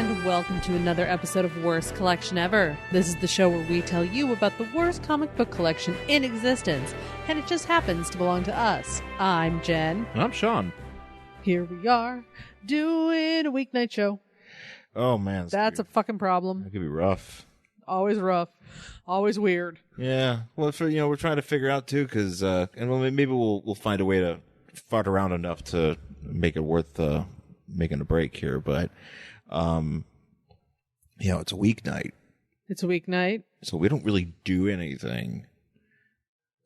and welcome to another episode of Worst Collection Ever. This is the show where we tell you about the worst comic book collection in existence, and it just happens to belong to us. I'm Jen. And I'm Sean. Here we are, doing a weeknight show. Oh, man. That's a fucking problem. That could be rough. Always rough. Always weird. Yeah. Well, we're trying to figure out, too, because maybe we'll find a way to fart around enough to make it worth making a break here, but it's a weeknight. It's a weeknight. So we don't really do anything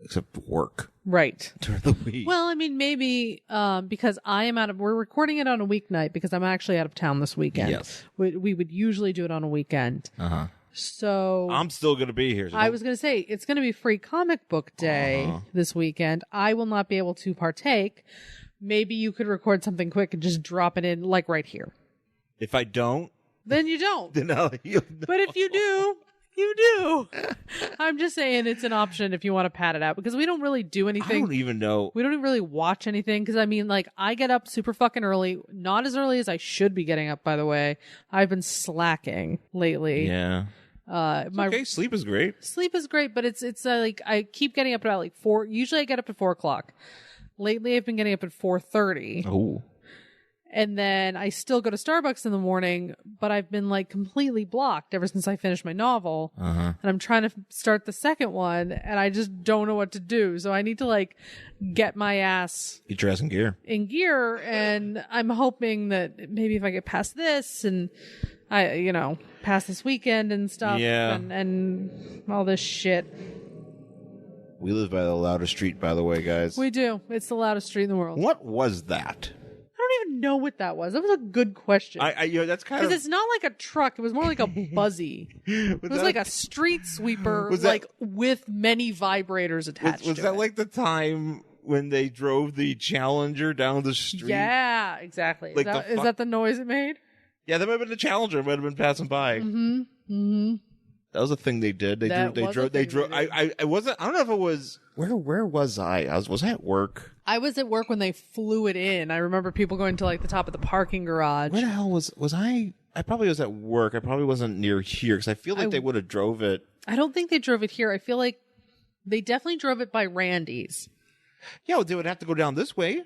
except work. Right. During the week. Well, I mean, maybe because we're recording it on a weeknight because I'm actually out of town this weekend. Yes. We would usually do it on a weekend. Uh-huh. So I'm still going to be here. So I was going to say, it's going to be Free Comic Book Day this weekend. I will not be able to partake. Maybe you could record something quick and just drop it in, like right here. If I don't, then you don't. Then But if you do, you do. I'm just saying it's an option if you want to pad it out because we don't really do anything. I don't even know. We don't even really watch anything because I mean, like, I get up super fucking early. Not as early as I should be getting up, by the way. I've been slacking lately. Yeah. Okay, sleep is great. Sleep is great, but it's like I keep getting up at about like 4. Usually I get up at 4 o'clock. Lately I've been getting up at 4:30. Oh. And then I still go to Starbucks in the morning, but I've been like completely blocked ever since I finished my novel. And I'm trying to start the second one and I just don't know what to do. So I need to like get my ass Get your ass in gear. And I'm hoping that maybe if I get past this and I, past this weekend and stuff and all this shit. We live by the loudest street, by the way, guys. We do. It's the loudest street in the world. What was that? I don't even know what that was. That was a good question. That's kind of... Because it's not like a truck. It was more like a buzzy. It was like a street sweeper, with many vibrators attached to it. Was that like the time when they drove the Challenger down the street? Yeah, exactly. Like is that the noise it made? Yeah, that might have been the Challenger. It might have been passing by. Mm-hmm. That was a thing they did. They drove. I wasn't. I don't know if it was. Where was I? Was I at work? I was at work when they flew it in. I remember people going to like the top of the parking garage. Where the hell was I? I probably was at work. I probably wasn't near here because I feel like they would have drove it. I don't think they drove it here. I feel like they definitely drove it by Randy's. Yeah, well, they would have to go down this way.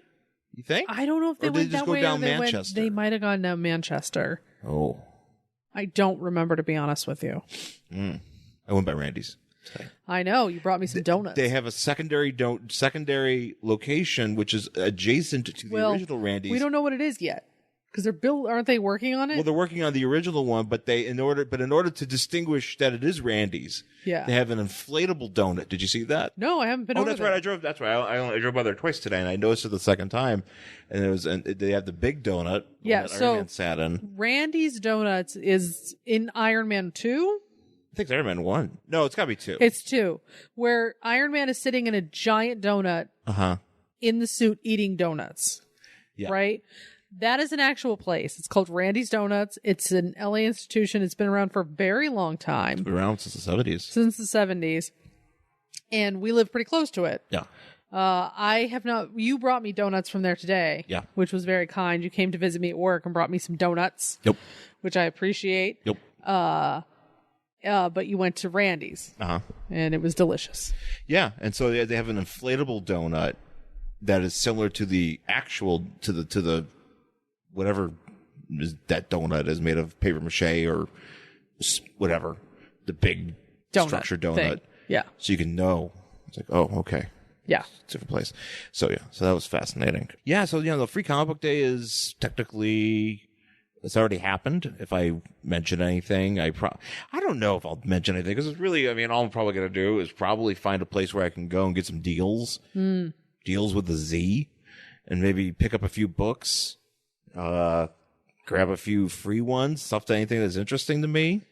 You think? I don't know if they went that way. Down Manchester? They might have gone down Manchester. Oh. I don't remember, to be honest with you. I went by Randy's today. I know. You brought me some donuts. They have a secondary location, which is adjacent to the original Randy's. We don't know what it is yet. Because aren't they working on it? Well, they're working on the original one, but in order to distinguish that it is Randy's, they have an inflatable donut. Did you see that? No, I haven't been over that's right. That's right. I drove by there twice today, and I noticed it the second time. And they have the big donut. Yeah, that so Iron Man sat in. Randy's Donuts is in Iron Man 2. I think it's Iron Man 1. No, it's got to be 2. It's 2, where Iron Man is sitting in a giant donut in the suit eating donuts. Yeah. Right? That is an actual place. It's called Randy's Donuts. It's an LA institution. It's been around for a very long time. It's been around since the 70s. Since the 70s. And we live pretty close to it. Yeah. I have not. You brought me donuts from there today. Yeah. Which was very kind. You came to visit me at work and brought me some donuts. Yep. Which I appreciate. Yep. But you went to Randy's. And it was delicious. Yeah. And so they have an inflatable donut that is similar to the actual, to the whatever that donut is made of, paper mache or whatever, the big structured donut. Thing. Yeah. So you can know. It's like, oh, okay. Yeah. It's a different place. So yeah. So that was fascinating. Yeah. So, the Free Comic Book Day is technically, it's already happened. If I mention anything, I don't know if I'll mention anything because it's really, all I'm probably going to do is probably find a place where I can go and get some deals. Deals with the Z, and maybe pick up a few books. Grab a few free ones, stuff to anything that's interesting to me.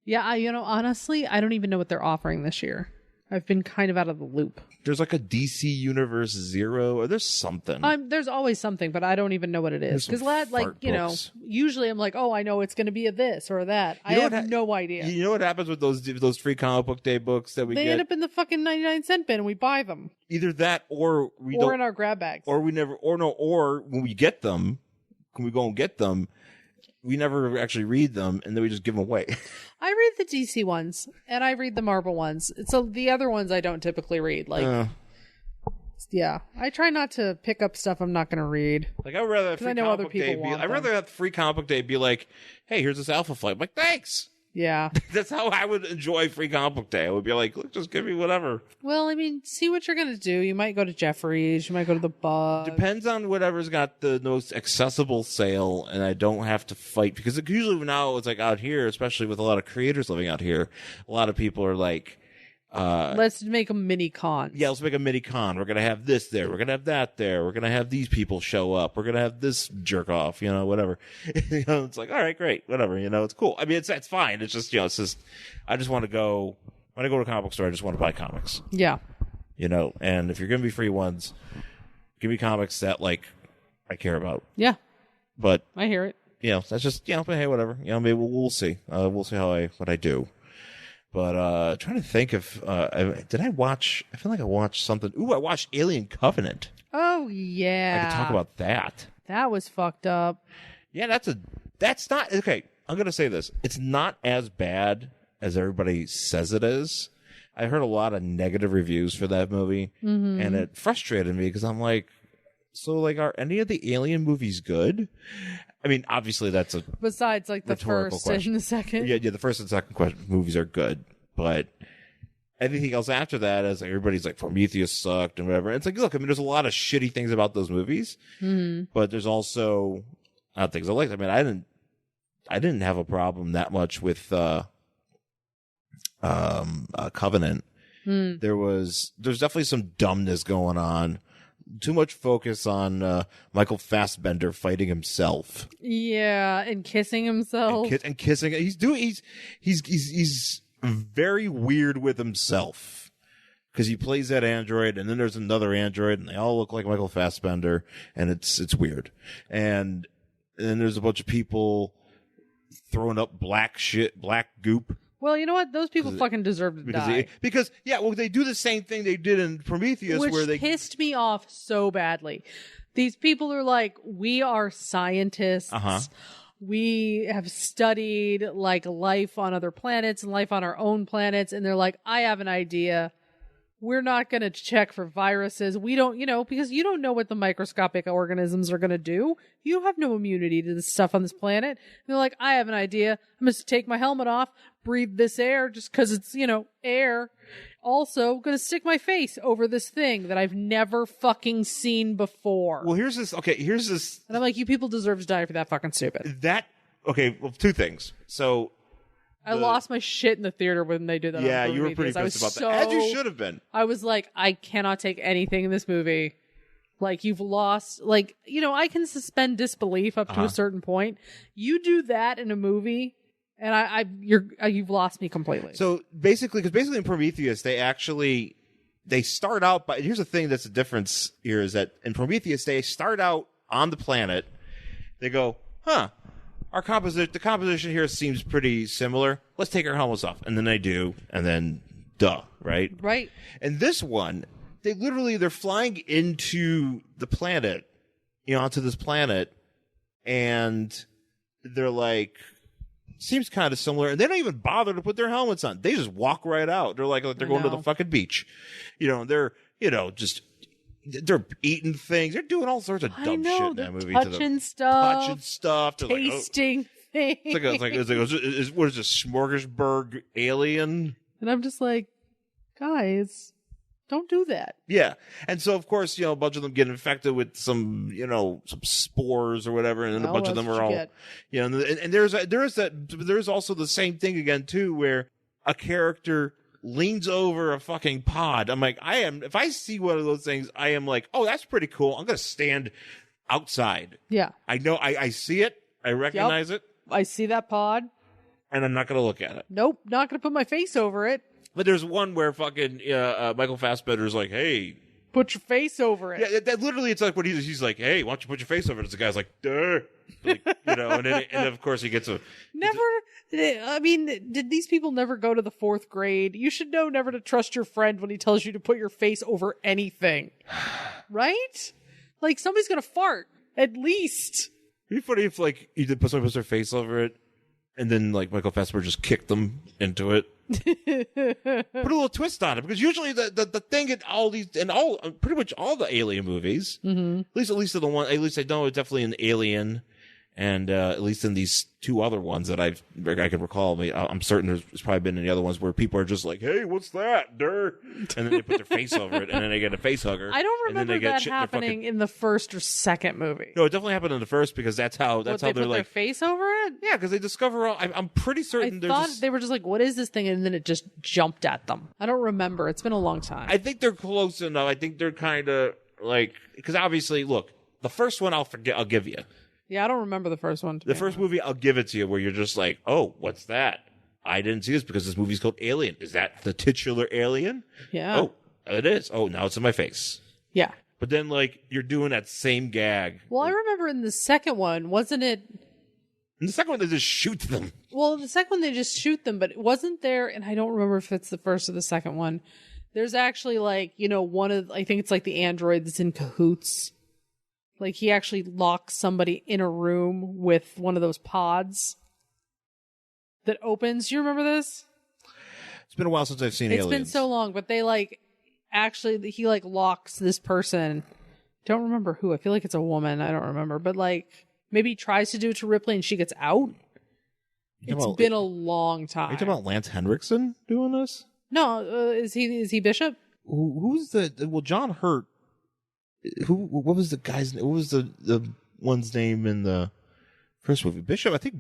Yeah, honestly, I don't even know what they're offering this year. I've been kind of out of the loop. There's like a DC Universe Zero, or there's something. There's always something, but I don't even know what it is. Because, usually I'm like, oh, I know it's going to be a this or that. I have no idea. You know what happens with those Free Comic Book Day books that we get? They end up in the fucking 99-cent bin and we buy them. Either that or we don't. Or in our grab bags. Or when we get them, can we go and get them? we never actually read them, and then we just give them away. I read the DC ones, and I read the Marvel ones. So the other ones I don't typically read. Like, yeah, I try not to pick up stuff I'm not going to read. Like, I'd rather have free comic book day want I'd rather have free comic book day be like, hey, here's this Alpha Flight. I'm like, thanks. Yeah. That's how I would enjoy free comic book day. I would be like, look, just give me whatever. Well, I mean, see what you're going to do. You might go to Jeffrey's. You might go to the Bug. Depends on whatever's got the most accessible sale, and I don't have to fight. Because usually now it's like out here, especially with a lot of creators living out here, a lot of people are like, let's make a mini con. Yeah, let's make a mini con. We're going to have this there. We're going to have that there. We're going to have these people show up. We're going to have this jerk off, whatever. It's like, all right, great, whatever. It's cool. I mean, it's fine. It's just, it's just, I just want to go, when I go to a comic book store, I just want to buy comics. Yeah. And if you're going to be free ones, give me comics that, like, I care about. Yeah. But. I hear it. That's just, but hey, whatever. Maybe we'll see. We'll see what I do. But trying to think if did I watch? I feel like I watched something. Ooh, I watched Alien Covenant. Oh yeah, I could talk about that. That was fucked up. Yeah, that's not okay. I'm gonna say this. It's not as bad as everybody says it is. I heard a lot of negative reviews for that movie, and it frustrated me because I'm like, so like, are any of the Alien movies good? I mean, obviously that's a besides like the first question. and the second. Yeah, the first and second movies are good, but anything else after that is like, everybody's like Prometheus sucked and whatever. It's like, look, I mean, there's a lot of shitty things about those movies, but there's also things I liked. I mean, I didn't have a problem that much with Covenant. There's definitely some dumbness going on. Too much focus on Michael Fassbender fighting himself. Yeah, and kissing himself. And kissing. He's very weird with himself because he plays that android, and then there's another android, and they all look like Michael Fassbender, and it's weird. And then there's a bunch of people throwing up black goop. Well, you know what? Those people fucking deserve to die. They do the same thing they did in Prometheus, where they pissed me off so badly. These people are like, we are scientists. We have studied like life on other planets and life on our own planets, and they're like, I have an idea. We're not going to check for viruses. We don't, because you don't know what the microscopic organisms are going to do. You have no immunity to this stuff on this planet. And they're like, I have an idea. I'm going to take my helmet off, breathe this air just because it's, air. Also, going to stick my face over this thing that I've never fucking seen before. Well, here's this. And I'm like, you people deserve to die for that fucking stupid. Two things. So. I lost my shit in the theater when they did that. Yeah, you were pretty pissed about that. As you should have been. I was like, I cannot take anything in this movie. Like, you've lost, like, I can suspend disbelief up to a certain point. You do that in a movie, and you've lost me completely. So basically in Prometheus, they start out by, here's the thing that's the difference here is that in Prometheus, they start out on the planet. They go, the composition here seems pretty similar. Let's take our helmets off. And then they do. And then, right? Right. And this one, they're flying into the planet, onto this planet. And they're like, seems kind of similar. And they don't even bother to put their helmets on. They just walk right out. They're like they're going to the fucking beach. They're, they're eating things. They're doing all sorts of dumb shit in that movie. Touching stuff. Tasting things. What is this, smorgasbord alien? And I'm just like, guys, don't do that. Yeah. And so, of course, a bunch of them get infected with some spores or whatever. And then a bunch of them are all, and there's also the same thing again, too, where a character leans over a fucking pod. I'm like, if I see one of those things, I am like, oh, that's pretty cool. I'm going to stand outside. Yeah. I know, I see it. I recognize it. I see that pod. And I'm not going to look at it. Nope. Not going to put my face over it. But there's one where fucking Michael Fassbender's like, hey. Put your face over it. Yeah, that literally, it's like what he's like, hey, why don't you put your face over it? It's the guy's like, duh. Like, and of course he gets did these people never go to the 4th grade? You should know never to trust your friend when he tells you to put your face over anything. Right? Like, somebody's gonna fart, at least. It'd be funny if like you did somebody puts their face over it, and then like Michael Fassbender just kicked them into it. Put a little twist on it, because usually the thing in all these pretty much all the Alien movies, at least in the one, at least I know it's definitely an Alien, and at least in these two other ones that I can recall, I'm certain there's probably been any other ones where people are just like, "Hey, what's that, der?" And then they put their face over it, and then they get a face hugger. I don't remember that happening in the first or second movie. No, it definitely happened in the first, because that's how they they're put like their face over it. Yeah, because they discover. I'm pretty certain. I thought they were just like, "What is this thing?" And then it just jumped at them. I don't remember. It's been a long time. I think they're close enough. I think they're kind of like, because obviously, look, the first one I'll give you. Yeah, I don't remember the first one. The first movie, I'll give it to you, where you're just like, "Oh, what's that? I didn't see this because this movie's called Alien. Is that the titular alien?" Yeah. Oh, it is. Oh, now it's in my face. Yeah. But then, like, you're doing that same gag. Well, I remember in the second one, wasn't it? In the second one, they just shoot them. Well, in the second one, they just shoot them, but it wasn't there, and I don't remember if it's the first or the second one. There's actually, like, I think it's like the android that's in cahoots. Like, he actually locks somebody in a room with one of those pods that opens. You remember this? It's been a while since I've seen Aliens. It's been so long, but they, he locks this person. Don't remember who. I feel like it's a woman. I don't remember. But, maybe he tries to do it to Ripley and she gets out. It's been a long time. Are you talking about Lance Henriksen doing this? No, is he Bishop? Who's John Hurt? What was the guy's name? What was the one's name in the first movie? Bishop, I think.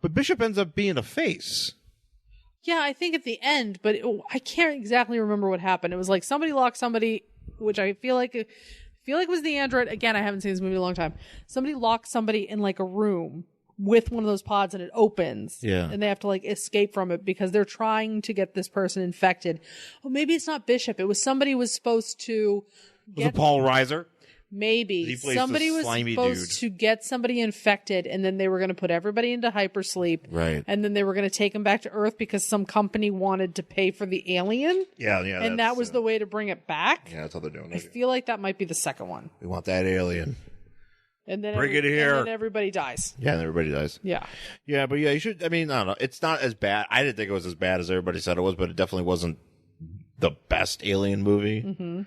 But Bishop ends up being a face. Yeah, I think at the end, but I can't exactly remember what happened. It was like somebody locked somebody, which I feel like was the android. Again, I haven't seen this movie in a long time. Somebody locked somebody in like a room with one of those pods, and it opens. Yeah. And they have to escape from it because they're trying to get this person infected. Oh, maybe it's not Bishop. It was somebody was supposed to Was it Paul Reiser? Maybe somebody was supposed to get somebody infected, and then they were going to put everybody into hypersleep. Right. And then they were going to take them back to Earth because some company wanted to pay for the alien. Yeah. And that was the way to bring it back. Yeah, that's how they're doing it. I feel like that might be the second one. We want that alien. And then bring it here. And then everybody dies. Yeah, and everybody dies. Yeah. Yeah, but yeah, you should. I mean, I don't know. It's not as bad. I didn't think it was as bad as everybody said it was, but it definitely wasn't the best Alien movie. Mm-hmm.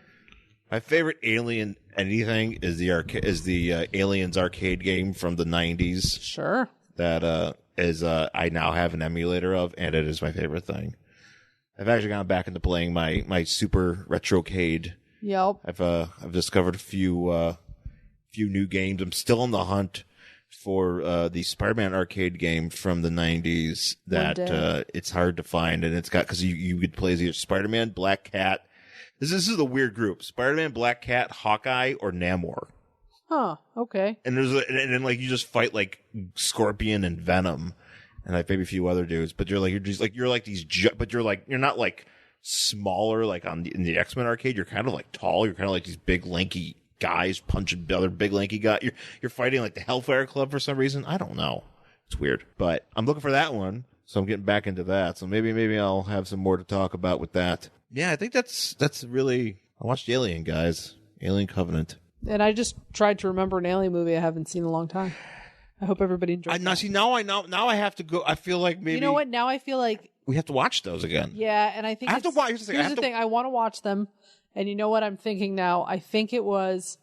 My favorite Alien anything is the Aliens arcade game from the 90s. Sure. That I now have an emulator of, and it is my favorite thing. I've actually gone back into playing my Super Retrocade. Yep. I've discovered a few new games. I'm still on the hunt for the Spider-Man arcade game from the 90s that it's hard to find, and it's got, because you could play as either Spider-Man, Black Cat. This is a weird group: Spider-Man, Black Cat, Hawkeye, or Namor. Huh. Okay. And then you just fight like Scorpion and Venom, and like maybe a few other dudes. But you're not like smaller like in the X-Men arcade. You're kind of like tall. You're kind of like these big lanky guys punching other big lanky guys. You're fighting like the Hellfire Club for some reason. I don't know. It's weird. But I'm looking for that one, so I'm getting back into that. So maybe I'll have some more to talk about with that. Yeah, I think that's really. I watched Alien, guys. Alien Covenant. And I just tried to remember an Alien movie I haven't seen in a long time. I hope everybody enjoyed it. Now I have to go. I feel like maybe. You know what? Now I feel like we have to watch those again. Yeah, and I think I have to watch. Here's the thing. I want to watch them, and you know what I'm thinking now? I think it was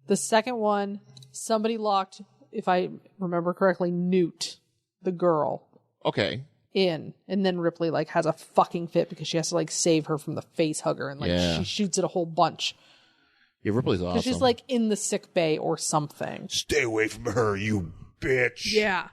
the second one. Somebody locked, if I remember correctly, Newt, the girl. Okay. In, and then Ripley has a fucking fit because she has to save her from the face hugger, and she shoots it a whole bunch. Yeah, Ripley's awesome. She's in the sick bay or something. Stay away from her, you bitch. Yeah.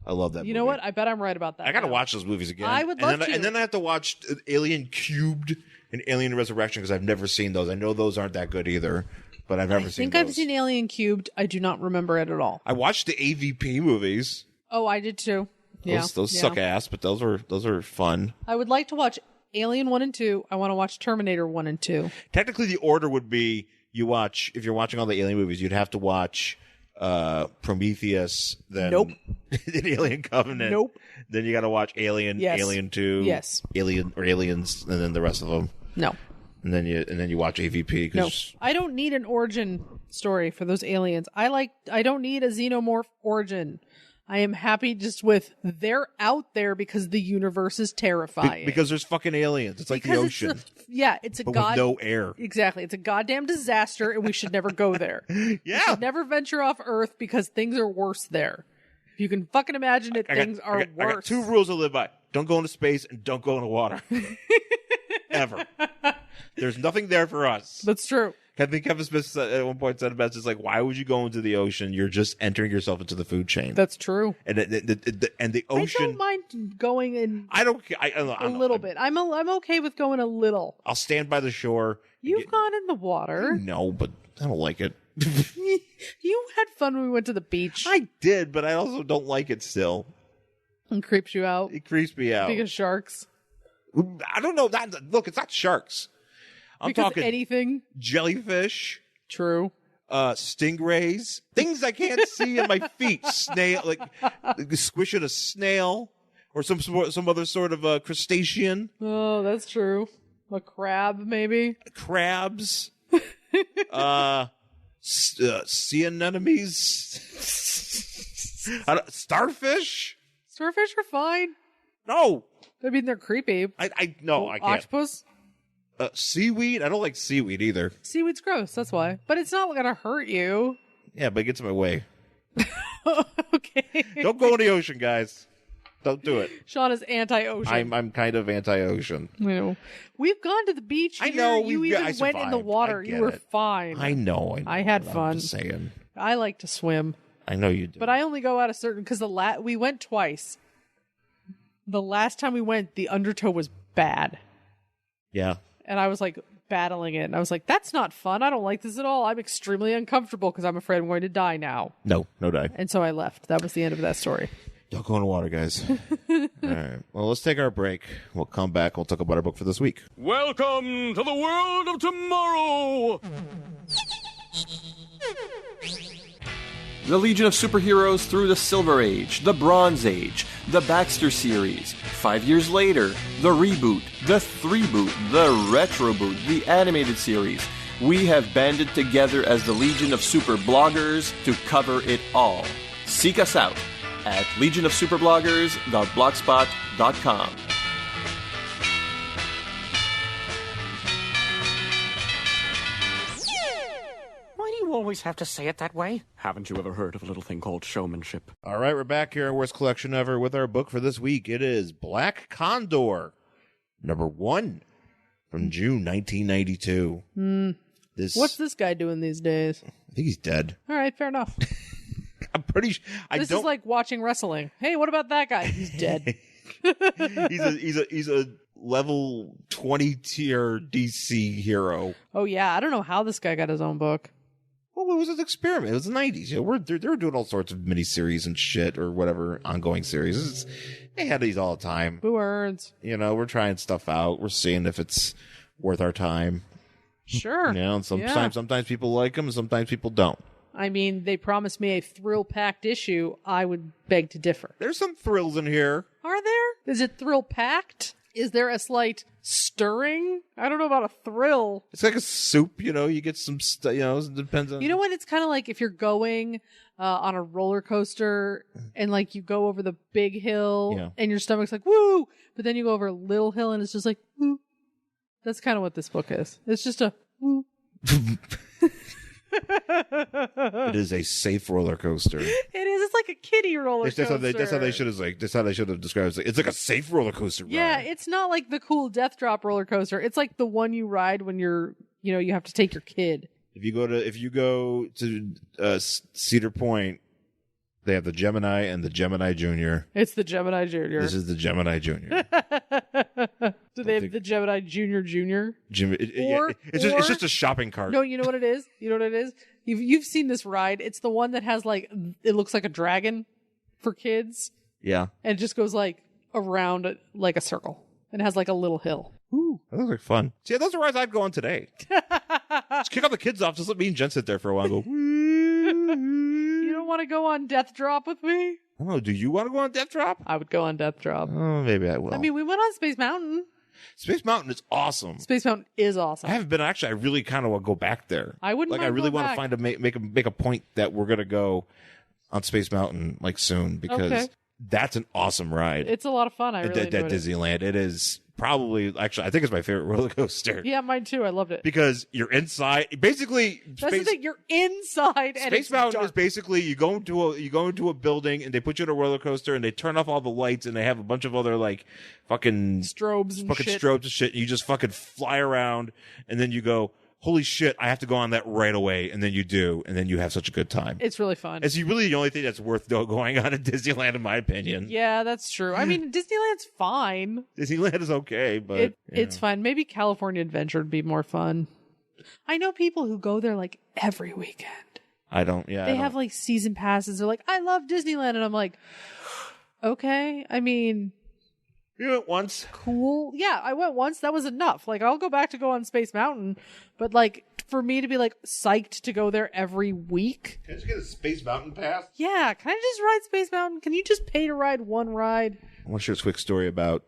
I love that movie. You know what? I bet I'm right about that. I gotta watch those movies again. I would love to. And then I have to watch Alien Cubed and Alien Resurrection because I've never seen those. I know those aren't that good either, but I've never seen those. I think I've seen Alien Cubed. I do not remember it at all. I watched the AVP movies. Oh, I did too. Yeah. Those suck ass, but those are fun. I would like to watch Alien 1 and 2. I want to watch Terminator 1 and 2. Technically, the order would be if you're watching all the Alien movies, you'd have to watch Prometheus, then Alien Covenant. Nope. Then you got to watch Alien, yes. Alien 2, yes. Aliens, and then the rest of them. No. And then you watch AVP. No, 'cause I don't need an origin story for those aliens. I don't need a xenomorph origin. I am happy just with they're out there because the universe is terrifying. because there's fucking aliens. It's like the ocean. It's a but god. with no air. Exactly. It's a goddamn disaster, and we should never go there. Yeah. We should never venture off Earth because things are worse there. If you can fucking imagine it, things are worse. I got 2 rules to live by. Don't go into space and don't go into water. Ever. There's nothing there for us. That's true. I think Kevin Smith at one point said about it's like, why would you go into the ocean? You're just entering yourself into the food chain. That's true. And the ocean. I don't mind going in. I don't. A little bit. I'm okay with going a little. I'll stand by the shore. You've gone in the water. No, but I don't like it. You had fun when we went to the beach. I did, but I also don't like it still. It creeps you out. It creeps me out. Because sharks. I don't know. Look, it's not sharks. I'm talking anything. Jellyfish. True. Stingrays. Things I can't see on my feet. Snail, like squishing a snail or some other sort of crustacean. Oh, that's true. A crab, maybe. Crabs. Sea anemones. Starfish. Starfish are fine. No. I mean, they're creepy. I can't. Octopus. Seaweed? I don't like seaweed either. Seaweed's gross, that's why. But it's not gonna hurt you. Yeah, but it gets in my way. Okay. Don't go in the ocean, guys. Don't do it. Sean is anti-ocean. I'm kind of anti-ocean. No. We've gone to the beach. I know. You even went in the water. You were fine. I know. I had fun. I'm just saying. I like to swim. I know you do. But I only go out a certain... Because we went twice. The last time we went, the undertow was bad. Yeah. And I was like battling it. And I was like, that's not fun. I don't like this at all. I'm extremely uncomfortable because I'm afraid I'm going to die now. No die. And so I left. That was the end of that story. Don't go in the water, guys. All right. Well, let's take our break. We'll come back. We'll talk about our book for this week. Welcome to the world of tomorrow! The Legion of Superheroes through the Silver Age, the Bronze Age, the Baxter series. 5 years later, the reboot, the 3-boot, the retro-boot, the animated series. We have banded together as the Legion of Super Bloggers to cover it all. Seek us out at legionofsuperbloggers.blogspot.com. Why do you always have to say it that way? Haven't you ever heard of a little thing called showmanship? All right, we're back here, worst collection ever, with our book for this week. It is Black Condor, number 1 from June 1992. What's this guy doing these days? I think he's dead. All right, fair enough. I'm pretty sure. This is like watching wrestling. Hey, what about that guy? He's dead. he's a level 20 tier DC hero. Oh yeah, I don't know how this guy got his own book. Well, it was an experiment. It was the 90s. You know, they were doing all sorts of miniseries and shit or whatever ongoing series. They had these all the time. Boo earns. You know, we're trying stuff out. We're seeing if it's worth our time. Sure. You know, and sometimes people like them and sometimes people don't. I mean, they promised me a thrill-packed issue. I would beg to differ. There's some thrills in here. Are there? Is it thrill-packed? Is there a slight stirring? I don't know about a thrill. It's like a soup, you know. You get some, you know, it depends on. You know what? It's kind of like if you're going on a roller coaster and like you go over the big hill and your stomach's like, woo! But then you go over a little hill and it's just like, woo. That's kind of what this book is. It's just a woo. It is a safe roller coaster. It is. It's like a kiddie roller coaster. That's how they should have described it. It's like a safe roller coaster ride. Yeah, it's not like the cool Death Drop roller coaster. It's like the one you ride when you have to take your kid. If you go to Cedar Point, they have the Gemini and the Gemini Junior. It's the Gemini Junior. This is the Gemini Junior. Do they have the Gemini Junior? It's just a shopping cart. No, you know what it is? You've seen this ride. It's the one that has like, it looks like a dragon for kids. Yeah. And it just goes like around like a circle. And it has like a little hill. Ooh, that looks like fun. See, those are rides I'd go on today. Just kick all the kids off. Just let me and Jen sit there for a while and go. You don't want to go on Death Drop with me? Oh, do you want to go on Death Drop? I would go on Death Drop. Oh, maybe I will. I mean, we went on Space Mountain. Space Mountain is awesome. Space Mountain is awesome. I haven't been actually. I really kind of want to go back there. I wouldn't like. mind I really going want to back. make a point that we're gonna go on Space Mountain like soon because that's an awesome ride. It's a lot of fun. I really at Disneyland. It is probably actually I think it's my favorite roller coaster. Yeah, mine too. I loved it because you're inside. Basically, that's the thing. You're inside. And Space it's Mountain dark. is basically you go into a building and they put you in a roller coaster and they turn off all the lights and they have a bunch of other like fucking strobes and shit. And you just fucking fly around and then you go, holy shit, I have to go on that right away. And then you do. And then you have such a good time. It's really fun. It's really the only thing that's worth going on at Disneyland, in my opinion. Yeah, that's true. I mean, Disneyland's fine. Disneyland is okay, but it's fine. Maybe California Adventure would be more fun. I know people who go there like every weekend. I don't, yeah. They have like season passes. They're like, I love Disneyland. And I'm like, okay. I mean, you went once. Cool. Yeah, I went once. That was enough. Like, I'll go back to go on Space Mountain. But like, for me to be like psyched to go there every week. Can I just get a Space Mountain pass? Yeah. Can I just ride Space Mountain? Can you just pay to ride one ride? I want to share a quick story about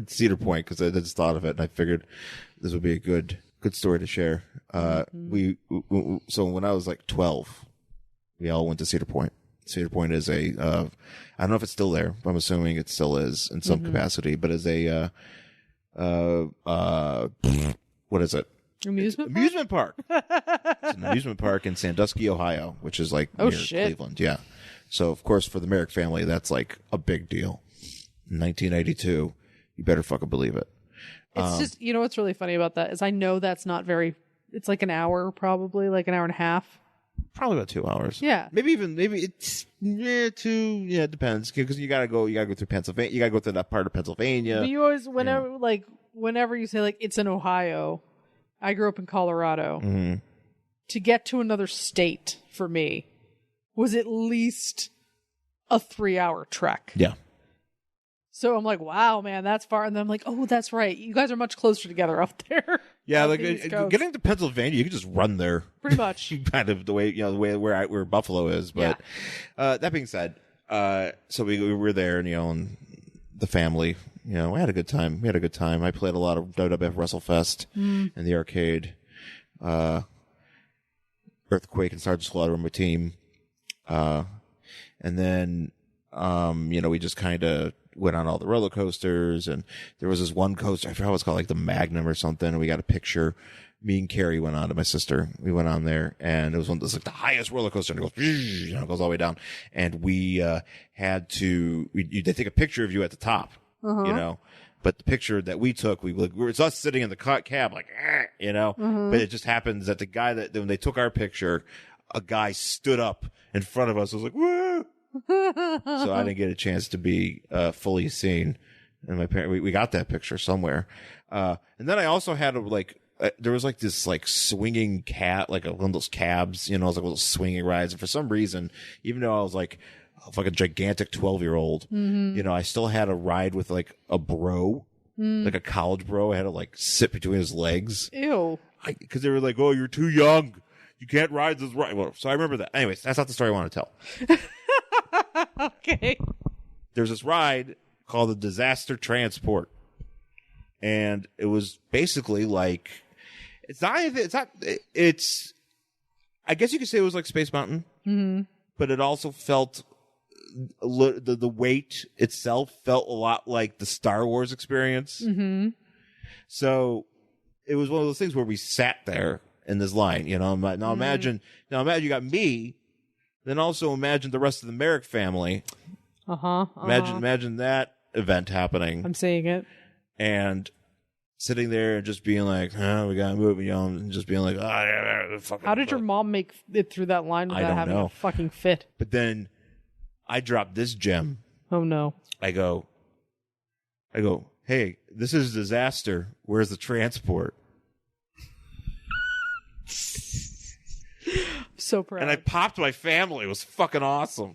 Cedar Point because I just thought of it and I figured this would be a good story to share. We so when I was like 12, we all went to Cedar Point. Cedar Point is I don't know if it's still there, but I'm assuming it still is in some capacity, but is a what is it? Amusement park. It's an amusement park in Sandusky, Ohio, which is like near Cleveland. Yeah. So of course for the Merrick family, that's like a big deal. 1992, you better fucking believe it. It's just, you know what's really funny about that is I know that's not very, it's like an hour probably, like an hour and a half. Probably about 2 hours. Yeah. Maybe it's, it depends. Because you gotta go through Pennsylvania. You gotta go through that part of Pennsylvania. But you always, whenever you say like, it's in Ohio, I grew up in Colorado. Mm-hmm. To get to another state for me was at least a 3-hour trek. Yeah. So I'm like, wow, man, that's far. And then I'm like, oh, that's right. You guys are much closer together up there. Yeah, like getting to Pennsylvania, you can just run there. Pretty much. Kind of the way where Buffalo is. But that being said, so we were there, and the family, we had a good time. I played a lot of WWF WrestleFest in the arcade. Earthquake and Sergeant Slaughter were my team. And then, we just kind of went on all the roller coasters, and there was this one coaster, I forgot what it's called, like the Magnum or something, and we got a picture. Me and Carrie went on to my sister. We went on there, and it was like the highest roller coaster, and it goes, goes all the way down. And we had to, they take a picture of you at the top, but the picture that we took, it's us sitting in the cab, like, but it just happens that the guy when they took our picture, a guy stood up in front of us. I was like, woo! So I didn't get a chance to be fully seen. And my parents, we got that picture somewhere. And then I also had there was like this like swinging cat, like one of those cabs, it was like little swinging rides. And for some reason, even though I was like a fucking gigantic 12-year-old, I still had a ride with like a bro, like a college bro. I had to like sit between his legs. Ew. Because they were like, oh, you're too young. You can't ride this ride. Well, so I remember that. Anyways, that's not the story I want to tell. Okay. There's this ride called the Disaster Transport. And it was basically like, I guess you could say it was like Space Mountain, but it also felt, the weight itself felt a lot like the Star Wars experience. Mm-hmm. So it was one of those things where we sat there in this line, now imagine you got me, then also imagine the rest of the Merrick family. Imagine that event happening. I'm seeing it. And sitting there and just being like, we gotta move, and just being like, how did your mom make it through that line without having a fucking fit? But then I dropped this gem. Oh no. I go, hey, this is disaster. Where's the transport? So proud. And I popped my family. It was fucking awesome.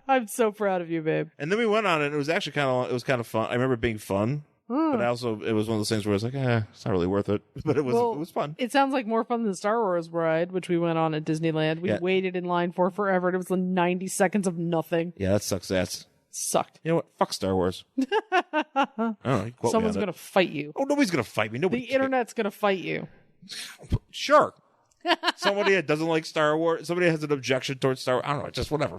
I'm so proud of you, babe. And then we went on it. And it was actually kind of fun. I remember it being fun. But it was one of those things where I was like, it's not really worth it. But it was fun. It sounds like more fun than the Star Wars ride, which we went on at Disneyland. We waited in line for forever. And it was 90 seconds of nothing. Yeah, that sucks ass. Sucked. You know what? Fuck Star Wars. I don't know. You quote me Someone's on it. going to fight you. Oh, nobody's going to fight me. Nobody The internet's going to fight you. Sure. Somebody that doesn't like Star Wars, somebody that has an objection towards Star Wars. I don't know, just whatever.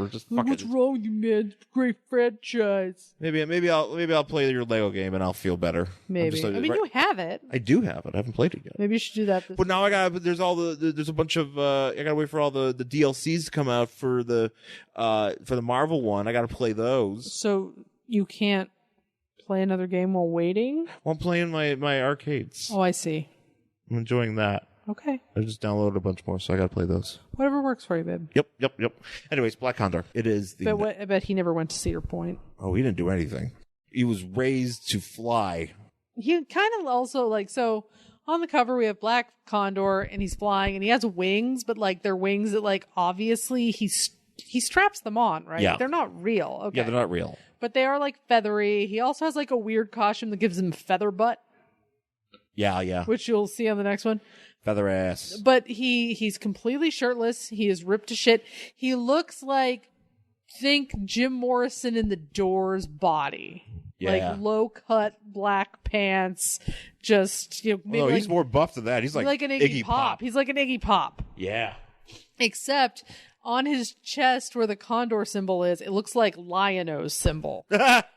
Just fuck What's it. wrong with you, man? Great franchise. Maybe I'll play your Lego game and I'll feel better. Maybe. You have it. I do have it. I haven't played it yet. Maybe you should do that. But now there's a bunch of I gotta wait for all the DLCs to come out for the Marvel one. I gotta play those. So you can't play another game while waiting? Well, I'm playing my arcades. Oh, I see. I'm enjoying that. Okay. I just downloaded a bunch more, so I gotta play those. Whatever works for you, babe. Yep. Anyways, Black Condor. It is the. But I bet he never went to Cedar Point. Oh, he didn't do anything. He was raised to fly. He kind of also so on the cover we have Black Condor and he's flying and he has wings, but they're wings that obviously he straps them on, right? Yeah. They're not real. Okay. Yeah, they're not real. But they are feathery. He also has a weird costume that gives him feather butt. Yeah. Which you'll see on the next one. Feather ass. But he's completely shirtless. He is ripped to shit. He looks think Jim Morrison in the Doors body. Yeah. Low cut black pants. Just, maybe he's more buff than that. He's like an Iggy Pop. He's like an Iggy Pop. Yeah. Except on his chest where the condor symbol is, it looks like Lion-O's symbol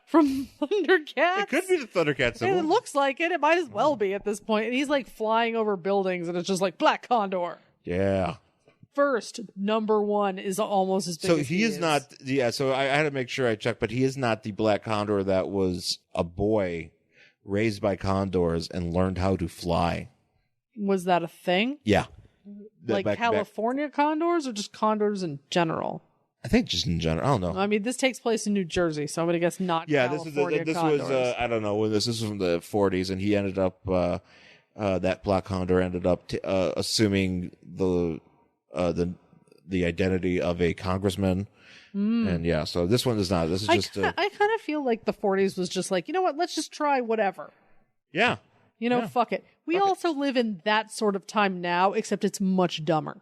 from Thundercats. It could be the Thundercats symbol. It looks like it. It might as well be at this point. And he's flying over buildings and it's just Black Condor. Yeah. First, number one is almost as big as he is not. Yeah, so I had to make sure I checked, but he is not the Black Condor that was a boy raised by condors and learned how to fly. Was that a thing? Yeah. California condors or just condors in general? I think just in general. I don't know. I mean, this takes place in New Jersey, so I'm going to guess not California this condors. was, I don't know, when this is from the 40s, and he ended up, that Black Condor ended up assuming the identity of a congressman. And yeah, so this one is not. This is just. I kind of feel like the 40s was just you know what? Let's just try whatever. Yeah. Fuck it. We also live in that sort of time now, except it's much dumber.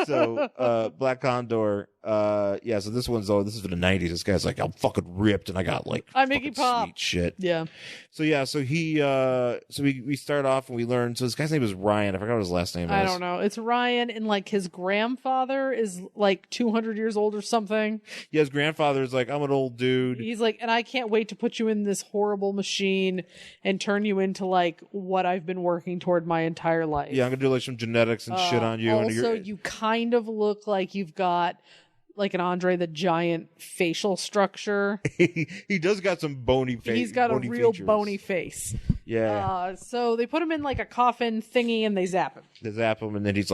So, Black Condor, so this is for the 90s. This guy's I'm fucking ripped and I got I'm Iggy Pop. Sweet shit. Yeah. So we start off and we learn, so this guy's name is Ryan. I forgot what his last name is. I don't know. It's Ryan and his grandfather is 200 years old or something. Yeah, his grandfather is I'm an old dude. He's and I can't wait to put you in this horrible machine and turn you into what I've been working toward my entire life. Yeah, I'm gonna do some genetics and shit on you. Also, you kind of look like you've got an Andre the Giant facial structure. He does got some bony face. He's got a real features. bony face. Yeah. So they put him in a coffin thingy and they zap him. They zap him and then he's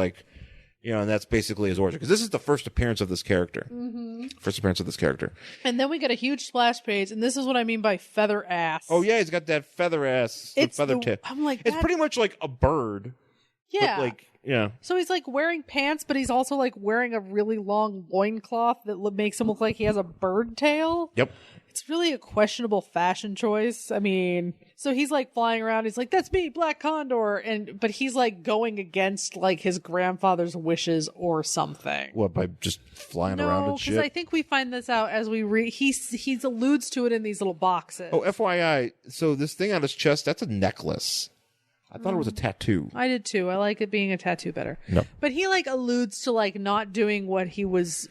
and that's basically his origin. Because this is the first appearance of this character. Mm-hmm. First appearance of this character. And then we get a huge splash page, and this is what I mean by feather ass. Oh, yeah, he's got that feather ass, feather tip. I'm it's pretty much like a bird. Yeah. But yeah. So he's wearing pants, but he's also wearing a really long loincloth that makes him look like he has a bird tail. Yep. It's really a questionable fashion choice. I mean, so he's flying around. He's that's me, Black Condor. But he's going against his grandfather's wishes or something. What, by just flying around and shit? No, because I think we find this out as we read. He alludes to it in these little boxes. Oh, FYI, so this thing on his chest, that's a necklace. I thought it was a tattoo. I did too. I like it being a tattoo better. No. But he alludes to not doing what he was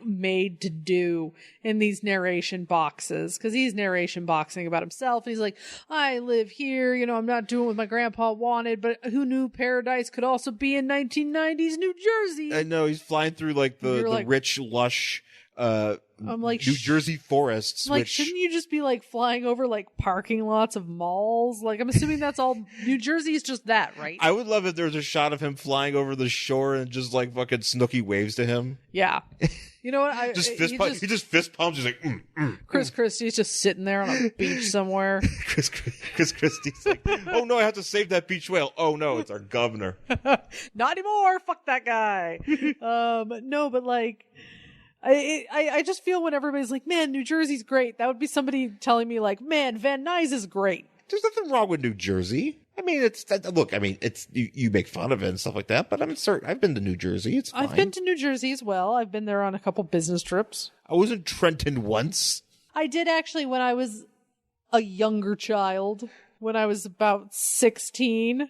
made to do in these narration boxes, because he's narration boxing about himself. And he's I live here, I'm not doing what my grandpa wanted, but who knew paradise could also be in 1990s New Jersey? I know, he's flying through the rich, lush I'm New Jersey forests. Shouldn't you just be flying over parking lots of malls? I'm assuming that's all. New Jersey is just that, right? I would love if there was a shot of him flying over the shore and just fucking Snooki waves to him. Yeah. You know what? He just fist pumps. He's Chris Christie's just sitting there on a beach somewhere. Chris Christie's oh no, I have to save that beach whale. Oh no, it's our governor. Not anymore. Fuck that guy. No, but I just feel when everybody's man, New Jersey's great. That would be somebody telling me man, Van Nuys is great. There's nothing wrong with New Jersey. I mean, look. I mean, it's you make fun of it and stuff like that, but I'm certain I've been to New Jersey. It's fine. I've been to New Jersey as well. I've been there on a couple business trips. I was in Trenton once. I did actually when I was a younger child. When I was about 16,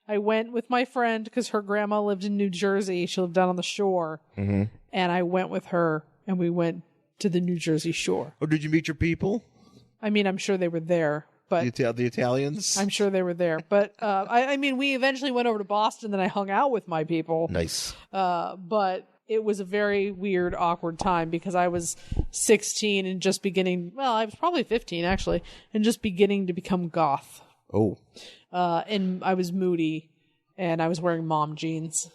I went with my friend because her grandma lived in New Jersey. She lived down on the shore, and I went with her, and we went to the New Jersey shore. Oh, did you meet your people? I mean, I'm sure they were there. But the Italians? I'm sure they were there. But, I mean, we eventually went over to Boston, and I hung out with my people. Nice. But it was a very weird, awkward time because I was 16 and just beginning, well, I was probably 15, actually, and just beginning to become goth. Oh. And I was moody, and I was wearing mom jeans.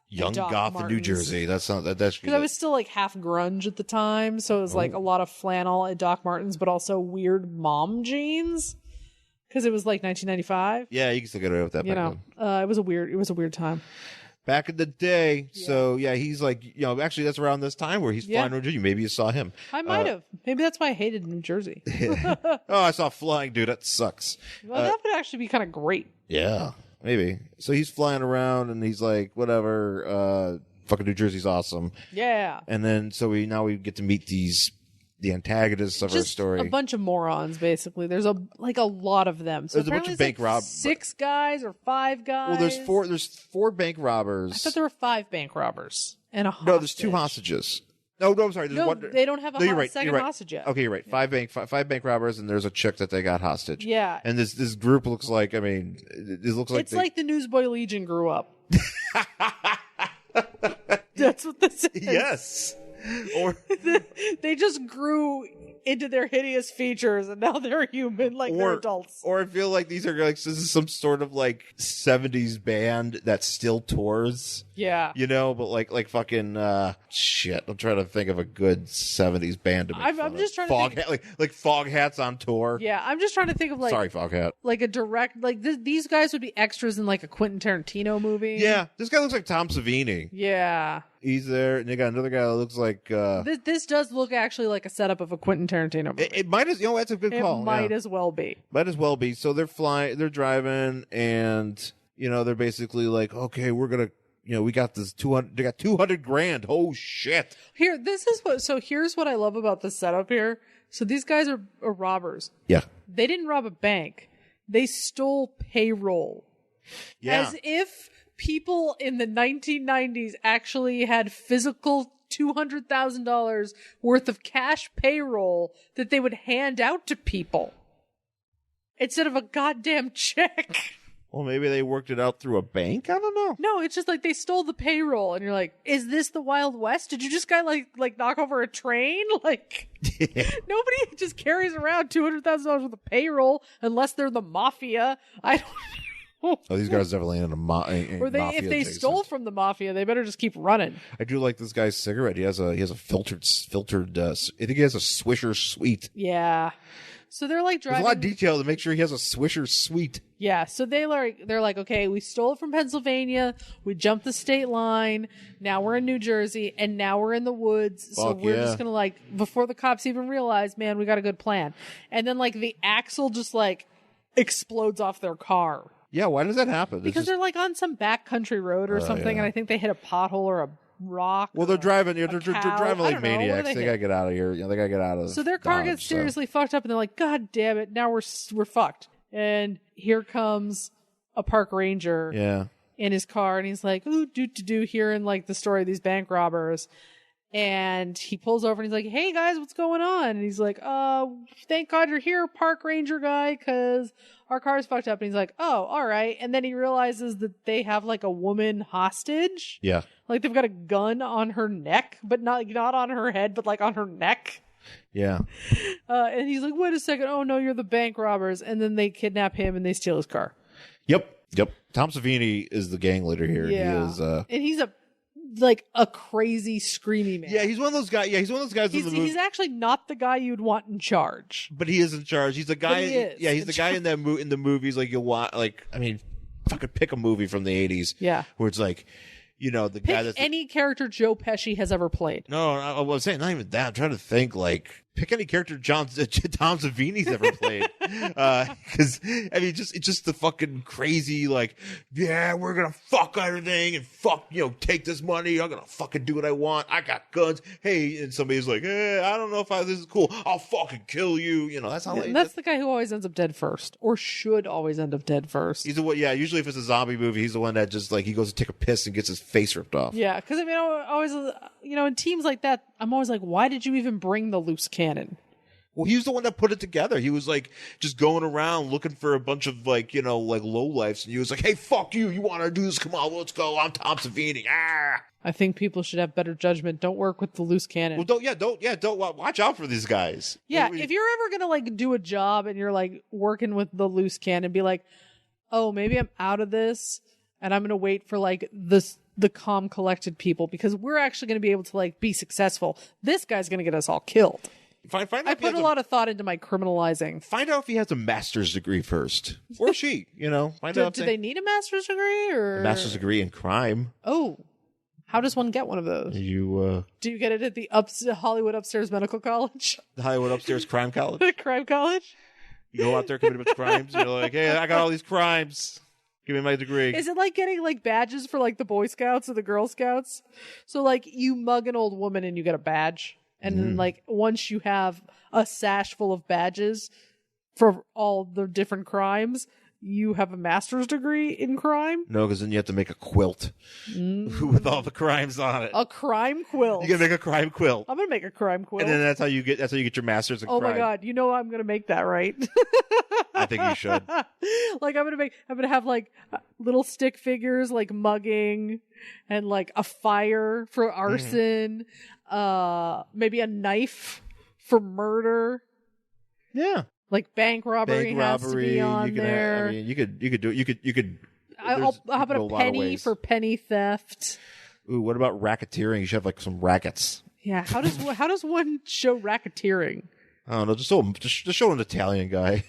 Young Doc goth Martens. in New Jersey. That's because I was still like half grunge at the time, so it was like a lot of flannel at Doc Martens, but also weird mom jeans because it was like 1995. Yeah, you can still get away with that. It was a weird time. Back in the day. Yeah. So yeah, he's like, actually that's around this time where he's flying to New Jersey. Maybe you saw him. I might have. Maybe that's why I hated New Jersey. Oh, I saw flying, dude. That sucks. Well, that would actually be kind of great. Yeah, maybe. So he's flying around and he's like, whatever. Fucking New Jersey's awesome. Yeah. And then we get to meet the antagonists of our story. A bunch of morons, basically. There's a lot of them. So there's a bunch of bank robbers. 6 guys or 5 guys. Well, there's 4 bank robbers. I thought there were 5 bank robbers and a hostage. No, there's 2 hostages. No, I'm sorry. There's one. They don't have a second hostage yet. Okay, you're right. 5 bank robbers, and there's a chick that they got hostage. Yeah. And this group looks like, it looks like it's like the Newsboy Legion grew up. That's what this is. Yes. Or they just grew into their hideous features, and now they're human, they're adults. Or I feel like these are this is some sort of 70s band that still tours. Yeah. But like fucking shit. I'm trying to think of a good 70s band to make fun I'm just of. trying to think like Fog Hats on tour. Yeah, I'm just trying to think of sorry, Fog Hat. Like a direct these guys would be extras in a Quentin Tarantino movie. Yeah, this guy looks like Tom Savini. Yeah. He's there, and they got another guy that looks like this does look actually like a setup of a Quentin Tarantino movie. It might as that's a good call. It might as well be. Might as well be. So they're driving, and they're basically like, okay, we're gonna we got this 200. They got 200 grand. Oh shit! Here's what I love about the setup here. So these guys are robbers. Yeah. They didn't rob a bank. They stole payroll. Yeah. As if people in the 1990s actually had physical $200,000 worth of cash payroll that they would hand out to people instead of a goddamn check. Well, maybe they worked it out through a bank. I don't know. No, it's just they stole the payroll, and you're like, "Is this the Wild West? Did you just like knock over a train? Nobody just carries around $200,000 worth of payroll unless they're the mafia." I don't. Oh, these guys definitely in a mafia. Or if they stole from the mafia, they better just keep running. I do like this guy's cigarette. He has a filtered. I think he has a Swisher Sweet. Yeah. So they're driving. There's a lot of detail to make sure he has a Swisher Sweet. Yeah. So they're like, okay, we stole it from Pennsylvania. We jumped the state line. Now we're in New Jersey, and now we're in the woods. So we're just gonna before the cops even realize, man, we got a good plan. And then the axle just explodes off their car. Yeah, why does that happen? Because they're on some backcountry road or something, and I think they hit a pothole or a rock. Well, they're driving. They're driving like maniacs. They gotta get out of here. They gotta get out of. So their car gets seriously fucked up, and they're like, "God damn it! Now we're fucked." And here comes a park ranger. Yeah. In his car, and he's like, "Ooh, do hearing the story of these bank robbers." And he pulls over and he's like, "Hey guys, what's going on?" And he's like, thank God you're here, park ranger guy, because our car's fucked up." And he's like, "Oh, all right." And then he realizes that they have a woman hostage. Yeah. They've got a gun on her neck, but not on her head, but on her neck. Yeah. And he's like, "Wait a second. Oh no, you're the bank robbers." And then they kidnap him and they steal his car. Yep. Tom Savini is the gang leader here. Yeah. He is, and he's a crazy screamy man. Yeah, he's one of those guys. Yeah, he's one of those guys. He's actually not the guy you'd want in charge. But he is in charge. He's the guy. He's the guy in the movies. You'll want. Fucking pick a movie from the 80s. Yeah. Where it's the guy that's any character Joe Pesci has ever played. No, I was saying not even that. I'm trying to think pick any character Tom Savini's ever played. Because I mean, it's just the fucking crazy, like, yeah, we're gonna fuck everything and fuck, take this money. I'm gonna fucking do what I want. I got guns. Hey, and somebody's like, hey, I don't know if this is cool. I'll fucking kill you. That's how. That's the guy who always ends up dead first, or should always end up dead first. He's the one. Yeah, usually if it's a zombie movie, he's the one that just he goes to take a piss and gets his face ripped off. Yeah, because I mean, I always, in teams like that, I'm always like, why did you even bring the loose cannon? Well, he was the one that put it together. He was just going around looking for a bunch of lowlifes, and he was like, "Hey, fuck you! You want to do this? Come on, let's go! I'm Tom Savini." Ah. I think people should have better judgment. Don't work with the loose cannon. Well, don't watch out for these guys. Yeah, if you're ever gonna do a job and you're working with the loose cannon, be like, oh, maybe I'm out of this, and I'm gonna wait for the calm, collected people because we're actually gonna be able to be successful. This guy's gonna get us all killed. Find I put a lot of thought into my criminalizing. Find out if he has a master's degree first, or she. Find out. Do they need a master's degree or a master's degree in crime? Oh, how does one get one of those? Do you get it at the Hollywood Upstairs Medical College? The Hollywood Upstairs Crime College. Crime College. You go out there, commit a bunch of crimes. And you're like, hey, I got all these crimes. Give me my degree. Is it like getting badges for the Boy Scouts or the Girl Scouts? So you mug an old woman and you get a badge. And then once you have a sash full of badges for all the different crimes, you have a master's degree in crime? No, because then you have to make a quilt with all the crimes on it. A crime quilt. You gotta make a crime quilt. I'm gonna make a crime quilt. And then that's how you get your master's in crime. Oh my god, I'm gonna make that, right? I think you should. I'm gonna have little stick figures mugging and a fire for arson, maybe a knife for murder. Yeah. Bank robbery has to be on there. You could do it. You could. How about a penny for penny theft? Ooh, what about racketeering? You should have some rackets. Yeah. How does one show racketeering? I don't know. Just show an Italian guy.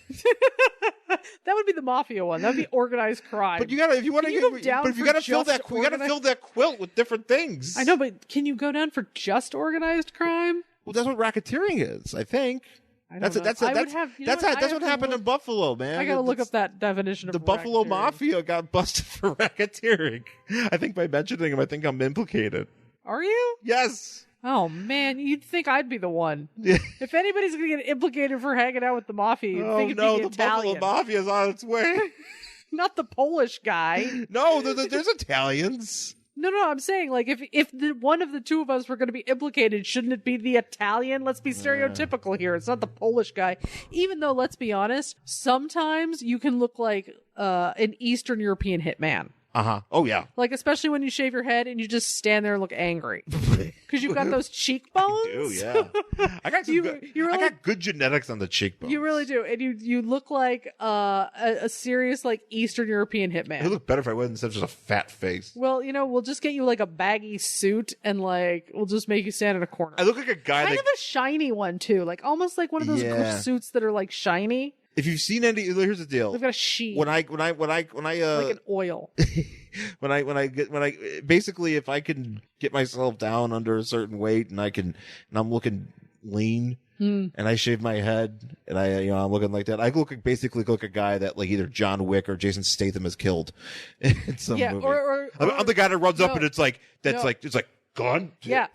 That would be the mafia one. That would be organized crime. But you gotta fill that quilt with different things. I know, but can you go down for just organized crime? Well, that's what racketeering is, I think. That's what happened in Buffalo, man. I gotta look up that definition of the Buffalo Mafia got busted for racketeering. I think by mentioning him, I think I'm implicated. Are you? Yes. Oh man, you'd think I'd be the one. If anybody's gonna get implicated for hanging out with the mafia, you'd think it'd be the Italian. Buffalo Mafia is on its way. Not the Polish guy. No, there's Italians. No, I'm saying if one of the two of us were going to be implicated, shouldn't it be the Italian? Let's be stereotypical here. It's not the Polish guy. Even though, let's be honest, sometimes you can look like an Eastern European hitman. Uh-huh. Oh, yeah. Especially when you shave your head and you just stand there and look angry. Because you've got those cheekbones. I do, yeah. I got good genetics on the cheekbones. You really do. And you look like a serious, Eastern European hitman. It would look better if I wasn't such a fat face. Well, we'll just get you, a baggy suit and, we'll just make you stand in a corner. I look like a guy kind of a shiny one, too. Almost like one of those suits that are, shiny. If you've seen any, here's the deal. They've got a sheet. When I like an oil. Basically, if I can get myself down under a certain weight and I'm looking lean and I shave my head and I'm looking like that, I basically look like a guy that either John Wick or Jason Statham has killed in some movie. Or I'm the guy that runs up and it's gun. Yeah.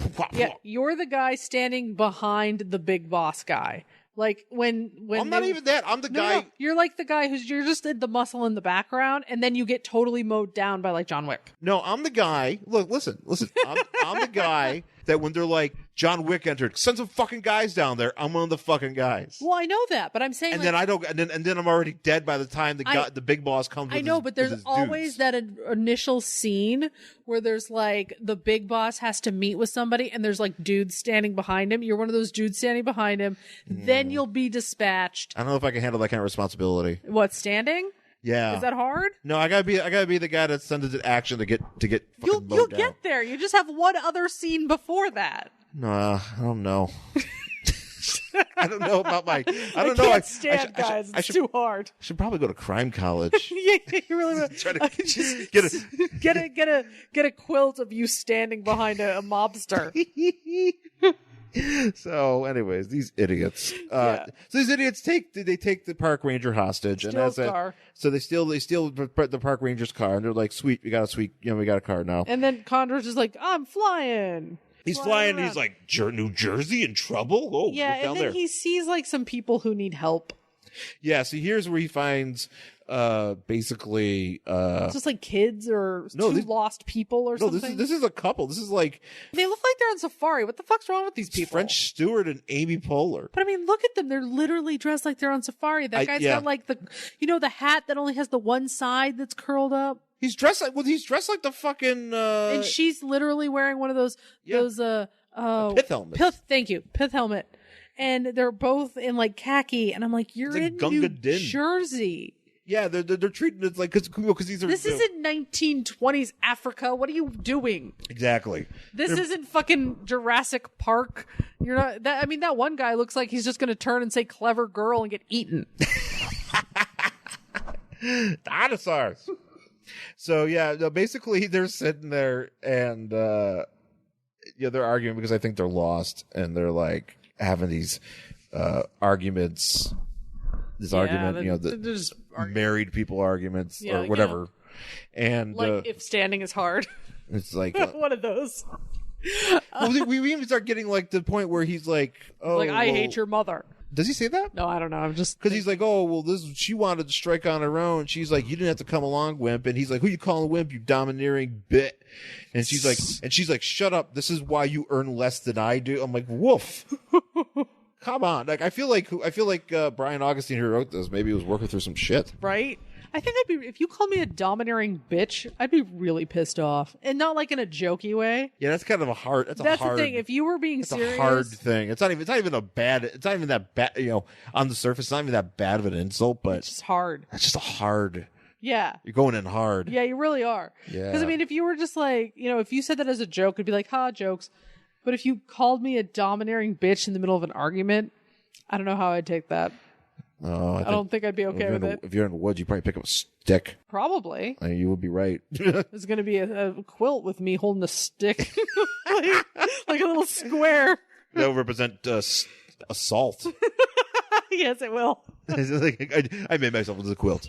You're the guy standing behind the big boss guy. When I'm not even that. I'm the guy. No. You're the guy you're just the muscle in the background, and then you get totally mowed down by John Wick. No, I'm the guy. Look, listen. I'm the guy that when they're John Wick entered, send some fucking guys down there. I'm one of the fucking guys. Well, I know that, but I'm saying, and then I don't, and then I'm already dead by the time the big boss comes. I know, but there's always that initial scene where there's the big boss has to meet with somebody, and there's dudes standing behind him. You're one of those dudes standing behind him. Then you'll be dispatched. I don't know if I can handle that kind of responsibility. What, standing? Yeah. Is that hard? No, I gotta be the guy that sends it to action to get You'll down. get there. You just have one other scene before that. No, I don't know. I don't know about my. I don't I know. Can't stand guys. It's too hard. I should probably go to crime college. Yeah, you really would. Try to just get a quilt of you standing behind a mobster. So, anyways, these idiots. So these idiots take the park ranger hostage, and that's it. So they steal the park ranger's car, and they're like, "Sweet, we got a car now." And then Condor's just like, "I'm flying." He's flying. He's like, "New Jersey in trouble." Oh, yeah, and then he sees like some people who need help. Yeah, so here's where he finds basically it's just like kids or lost people or something. This is a couple. This is like they look like they're on safari. What the fuck's wrong with these people? French Stewart and Amy Poehler. But I mean, look at them. They're literally dressed like they're on safari. That guy's got like the hat that only has the one side that's curled up. He's dressed like the fucking and she's literally wearing one of those pith helmets. Thank you. Pith helmet. And they're both in like khaki, and I'm like, you're in New Jersey. Yeah, they're treating it like because these are. This isn't 1920s Africa. What are you doing? Exactly. This isn't fucking Jurassic Park. You're not. I mean, that one guy looks like he's just going to turn and say "clever girl" and get eaten. Dinosaurs. So yeah, no, basically they're sitting there and they're arguing because I think they're lost, and they're like having these arguments. This argument, the married people arguments or whatever. And like if standing is hard. It's like one of those. Well, we even start getting like the point where he's like, "Oh, like I hate your mother." Does he say that? No, I don't know. I'm just because he's like, "Oh, well, she wanted to strike on her own." She's like, "You didn't have to come along, wimp." And he's like, "Who you calling a wimp? You domineering bit." And she's like, "Shut up. This is why you earn less than I do." I'm like, "Woof." Come on. Like I feel like Brian Augustine, who wrote this, maybe he was working through some shit. Right? I think if you called me a domineering bitch, I'd be really pissed off. And not like in a jokey way. Yeah, that's kind of a hard the thing. If you were being serious, it's a hard thing. It's not even that bad, on the surface, it's not even that bad of an insult, but it's just hard. It's just a hard. Yeah. You're going in hard. Yeah, you really are. Yeah. Because I mean, if you were just like, if you said that as a joke, it'd be like, ha, jokes. But if you called me a domineering bitch in the middle of an argument, I don't know how I'd take that. I don't think I'd be okay with it. If you're in the woods, you probably pick up a stick. Probably. I mean, you would be right. There's going to be a quilt with me holding a stick. like a little square. That will represent assault. Yes, it will. I made myself into a quilt.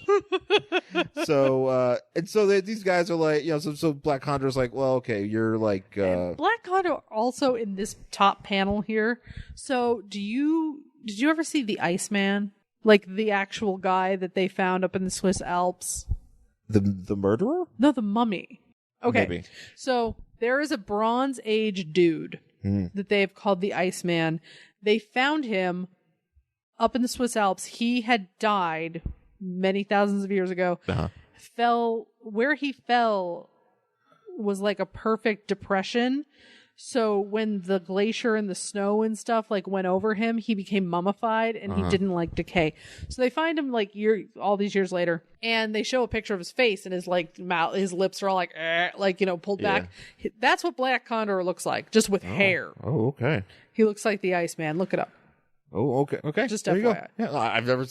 So these guys are like, so Black Condor's like, well, okay, you're like Black Condor also in this top panel here. So did you ever see the Iceman? Like the actual guy that they found up in the Swiss Alps? The murderer? No, the mummy. Okay. Maybe. So there is a Bronze Age dude that they've called the Iceman. They found him up in the Swiss Alps. He had died many thousands of years ago. Where he fell was like a perfect depression. So when the glacier and the snow and stuff like went over him, he became mummified and he didn't like decay. So they find him like all these years later, and they show a picture of his face, and his like mouth, his lips are all like pulled back. That's what Black Condor looks like, just with hair. Oh, okay. He looks like the Iceman. Look it up. Oh, okay. Just there FYI. you go. Yeah, I've never.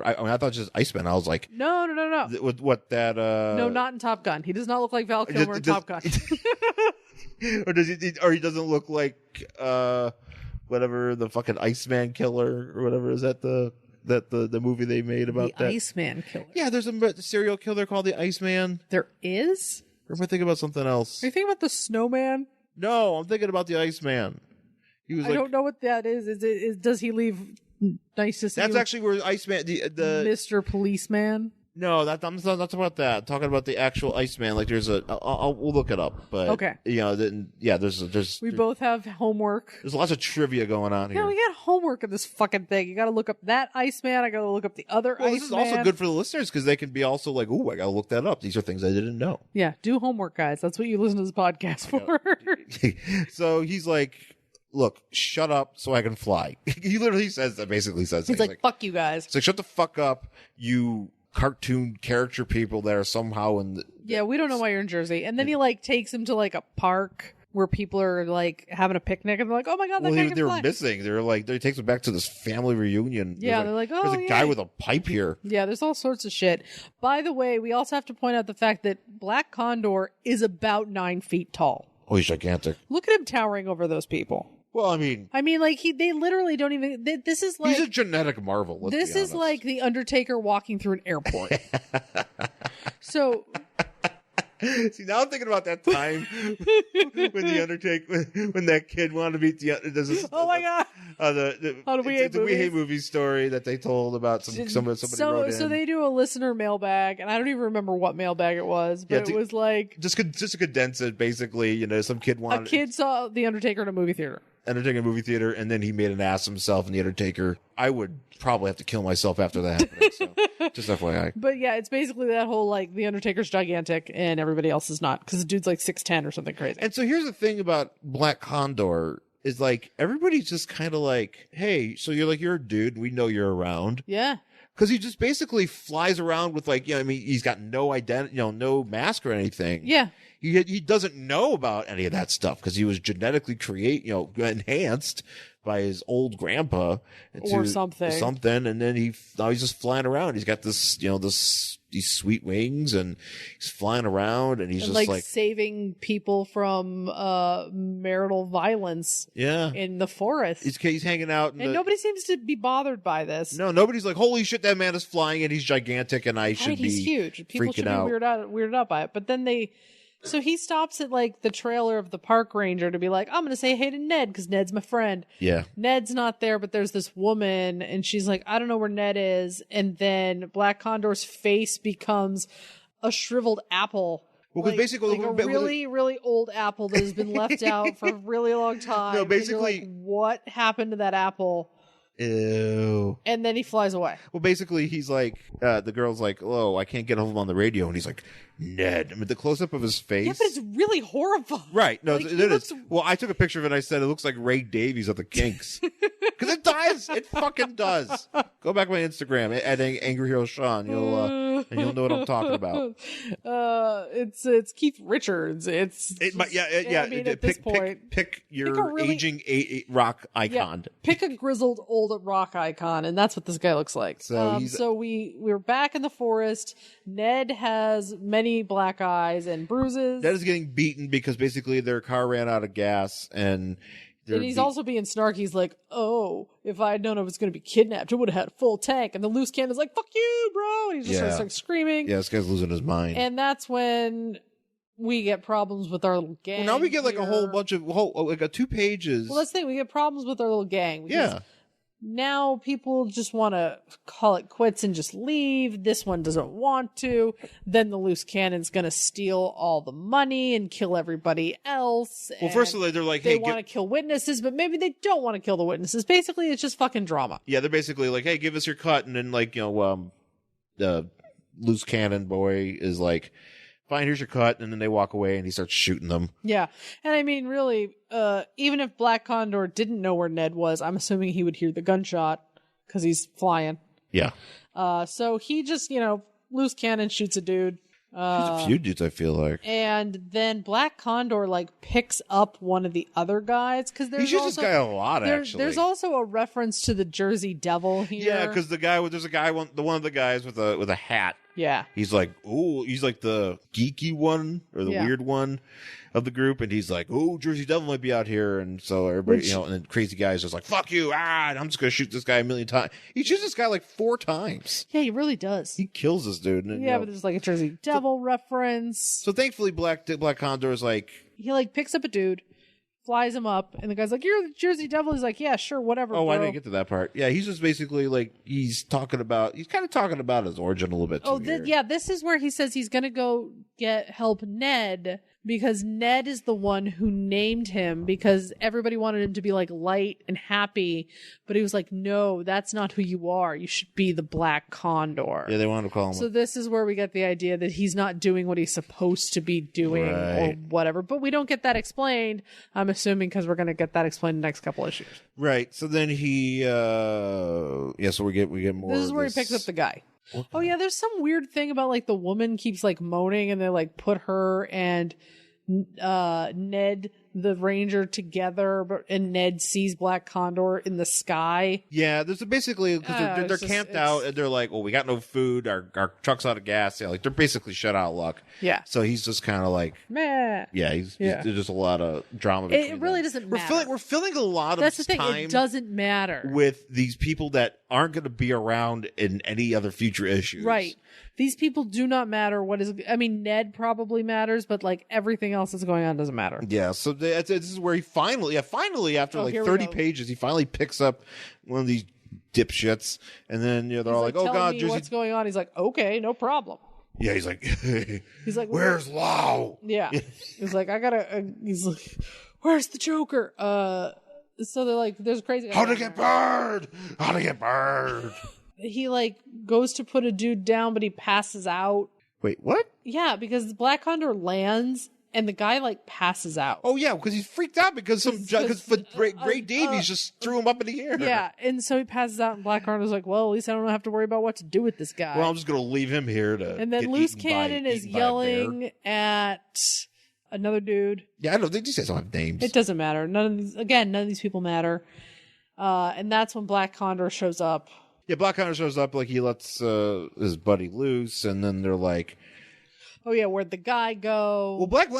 I thought just Iceman. I was like, no. With what that? No, not in Top Gun. He does not look like Val Kilmer in Top Gun. Or does he? Or he doesn't look like whatever the fucking Iceman Killer or whatever is that the movie they made about the that Iceman Killer. Yeah, there's a serial killer called the Iceman. There is. Or am I thinking about something else? Are you thinking about the Snowman? No, I'm thinking about the Iceman. He was. I don't know what that is. Does he leave nice to see? That's actually where Iceman the Mr. Policeman. No, I'm not about that. I'm talking about the actual Iceman. Like there's we'll look it up. But okay, there's we both have homework. There's lots of trivia going on here. Yeah, we got homework in this fucking thing. You got to look up that Iceman. I got to look up the other Iceman. This is also good for the listeners because they can be also like, "Ooh, I got to look that up." These are things I didn't know. Yeah, do homework, guys. That's what you listen to this podcast for. So he's like, look, shut up so I can fly. He literally says that, basically says that. He's like, fuck you guys. He's like, shut the fuck up, you cartoon character people that are somehow in the... Yeah, we don't know why you're in Jersey. And then he like takes him to like a park where people are like having a picnic and they're like, oh my God, that guy can they're fly. missing. They're like, they takes him back to this family reunion. Yeah, they're like, oh, there's a guy with a pipe here. Yeah, there's all sorts of shit. By the way, we also have to point out the fact that Black Condor is about 9 feet tall. Oh, he's gigantic. Look at him towering over those people. Well, I mean, like they literally don't even. This is like he's a genetic marvel. This is like the Undertaker walking through an airport. So. See, now I'm thinking about that time when the Undertaker, when that kid wanted to beat the. Oh my god! The We Hate Movies story that they told about somebody wrote in. So they do a listener mailbag, and I don't even remember what mailbag it was, but it was like just to condense it, basically, some kid wanted. A kid saw the Undertaker in a movie theater. And then he made an ass of himself in the Undertaker. I would probably have to kill myself after that happening. So, just FYI. But yeah, it's basically that whole like the Undertaker's gigantic and everybody else is not, because the dude's like 6'10" or something crazy. And so here's the thing about Black Condor is like everybody's just kind of like, hey, so you're a dude, we know you're around. Yeah. Because he just basically flies around with like, he's got no identity, no mask or anything. Yeah. He doesn't know about any of that stuff because he was genetically enhanced by his old grandpa or something. And then now he's just flying around. He's got this, these sweet wings, and he's flying around, and he's just like saving people from marital violence. Yeah. In the forest. He's hanging out, and nobody seems to be bothered by this. No, nobody's like, holy shit, that man is flying and he's gigantic, and he's huge. People should be out. weirded out by it, but then So he stops at like the trailer of the park ranger to be like, I'm going to say hey to Ned because Ned's my friend. Yeah. Ned's not there, but there's this woman and she's like, I don't know where Ned is. And then Black Condor's face becomes a shriveled apple. Well, because basically, like a really, really old apple that has been left out for a really long time. No, basically, like, what happened to that apple? Ew. And then he flies away. Well, basically, he's like, the girl's like, oh, I can't get him on the radio. And he's like, Ned. I mean, the close-up of his face. Yeah, but it's really horrifying. Right. No, it is. Well, I took a picture of it and I said, it looks like Ray Davies of the Kinks. Because it does. It fucking does. Go back to my Instagram at Angry Hero Sean. You'll know what I'm talking about. It's Keith Richards. I mean, at this point, pick your aging rock icon. Yeah, pick a grizzled old rock icon, and that's what this guy looks like. So we're back in the forest. Ned has many black eyes and bruises. Ned is getting beaten because basically their car ran out of gas, and he's also being snarky. He's like, oh, if I had known I was going to be kidnapped, I would have had a full tank. And the loose cannon's like, fuck you, bro. And he just starts screaming. Yeah, this guy's losing his mind. And that's when we get problems with our little gang. Well, now we get like a whole bunch of, like 2 pages. Well, let's think. We get problems with our little gang. Now people just want to call it quits and just leave. This one doesn't want to. Then the loose cannon's going to steal all the money and kill everybody else. Well, first of all, they're like, they want to kill witnesses, but maybe they don't want to kill the witnesses. Basically, it's just fucking drama. Yeah, they're basically like, hey, give us your cut. And then the loose cannon boy is like, fine, here's your cut. And then they walk away and he starts shooting them. Yeah. And I mean, really, even if Black Condor didn't know where Ned was, I'm assuming he would hear the gunshot because he's flying. Yeah. So he just, loose cannon shoots a dude. There's a few dudes, I feel like. And then Black Condor picks up one of the other guys because he shoots this guy a lot. Actually, there's also a reference to the Jersey Devil here. Yeah, because one of the guys with a hat. Yeah, he's like, ooh, he's like the geeky one or the weird one of the group, and he's like, oh, Jersey Devil might be out here, and so everybody, and then crazy guy's just like, fuck you, and I'm just gonna shoot this guy 1,000,000 times. He shoots this guy 4 times. Yeah, he really does. He kills this dude. And, but there's a Jersey Devil reference. So thankfully, Black Condor is he picks up a dude, flies him up, and the guy's like, you're the Jersey Devil. He's like, yeah, sure, whatever. Oh, bro. I didn't get to that part. Yeah, he's just basically he's kind of talking about his origin a little bit. This is where he says he's gonna go help Ned because Ned is the one who named him because everybody wanted him to be light and happy, but he was like, no, that's not who you are. You should be the Black Condor. Yeah, they wanted to call him. So this is where we get the idea that he's not doing what he's supposed to be doing or whatever, but we don't get that explained. I'm assuming because we're going to get that explained in the next couple issues. Right. So then he, so we get more. This is where he picks up the guy. Oh yeah, there's some weird thing about the woman keeps moaning and they put her and Ned the Ranger together, and Ned sees Black Condor in the sky. Yeah, there's basically because they're camped out and they're like, well, we got no food, our truck's out of gas. Yeah, like they're basically shut out of luck. Yeah. So he's just kind of like, meh. Yeah, there's just a lot of drama. It really doesn't matter. We're filling a lot That's of the thing. time. It doesn't matter with these people that aren't going to be around in any other future issues. Right. These people do not matter. Ned probably matters, but like everything else that's going on doesn't matter. Yeah, so this is where he finally after 30 pages, he finally picks up one of these dipshits, and then they're all like, "Oh God, what's going on?" He's like, "Okay, no problem." Yeah, he's like, "Where's Lau?" Yeah, he's like, he's like, "Where's the Joker?" So they're like, "There's a crazy guy." How to get burned? He like goes to put a dude down, but he passes out. Wait, what? Yeah, because the Black Condor lands and the guy like passes out. Oh yeah, because he's freaked out because Ray Davies just threw him up in the air. Yeah, and so he passes out, and Black Condor's like, "Well, at least I don't have to worry about what to do with this guy." Well, I'm just gonna leave him here to. And then Loose Cannon is yelling at another dude. Yeah, I don't think these guys don't have names. It doesn't matter. None of these people matter. And that's when Black Condor shows up. Yeah, Black Condor shows up, like he lets his buddy loose, and then they're like, "Oh yeah, where'd the guy go?" Well, Black.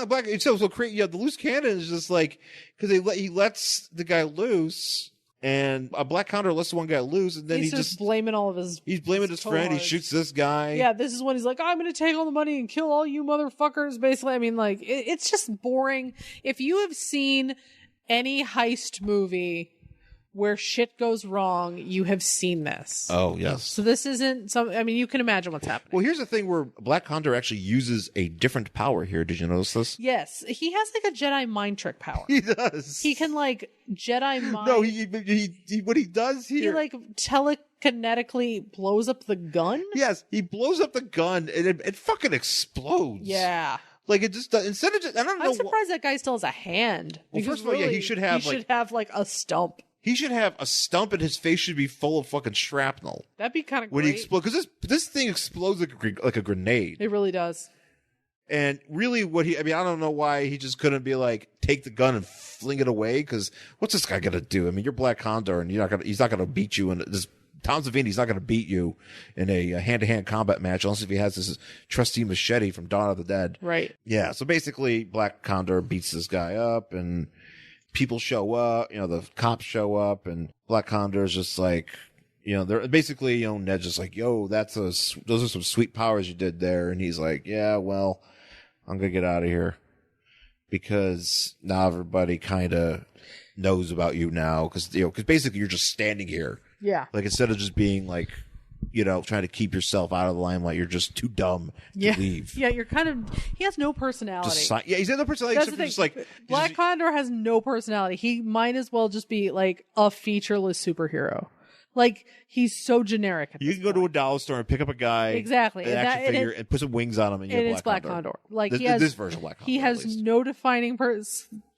So crazy. Yeah, the Loose Cannon is just like because he lets the guy loose, and Black Condor lets the one guy loose, and then he's just blaming all of his. He's blaming his friend. He shoots this guy. Yeah, this is when he's like, "I'm going to take all the money and kill all you motherfuckers." Basically, I mean, like it's just boring. If you have seen any heist movie where shit goes wrong, you have seen this. Oh, yes. So this isn't you can imagine what's happening. Well, here's the thing where Black Condor actually uses a different power here. Did you notice this? Yes. He has like a Jedi mind trick power. He does. He can like Jedi mind. No, he what he does here. He like telekinetically blows up the gun? Yes, he blows up the gun and it fucking explodes. Yeah. Like it just instead of just, I don't know. I'm surprised that guy still has a hand. Well, first of all, yeah, he should have like a stump. He should have a stump, and his face should be full of fucking shrapnel. That'd be kind of when he explodes, because this thing explodes like a grenade. It really does. And really, I don't know why he just couldn't be like, take the gun and fling it away. Because what's this guy gonna do? I mean, you're Black Condor, and he's not gonna beat you in this. Tom Savini's not gonna beat you in a hand-to-hand combat match unless if he has this trusty machete from Dawn of the Dead. Right. Yeah. So basically, Black Condor beats this guy up, and people show up, the cops show up, and Black Condor's just like, they're basically, Ned's just like, yo, those are some sweet powers you did there. And he's like, yeah, well, I'm going to get out of here because now everybody kind of knows about you now. Cause basically you're just standing here. Yeah. Like instead of just being like, trying to keep yourself out of the limelight, you're just too dumb to leave. Yeah, he has no personality. He's got no personality. That's the thing. Just like Black Condor has no personality. He might as well just be like a featureless superhero. Like he's so generic. You can go to a dollar store and pick up a guy, exactly, an action figure, and put some wings on him, and it's Black Condor. Like this version of Black Condor. He has no defining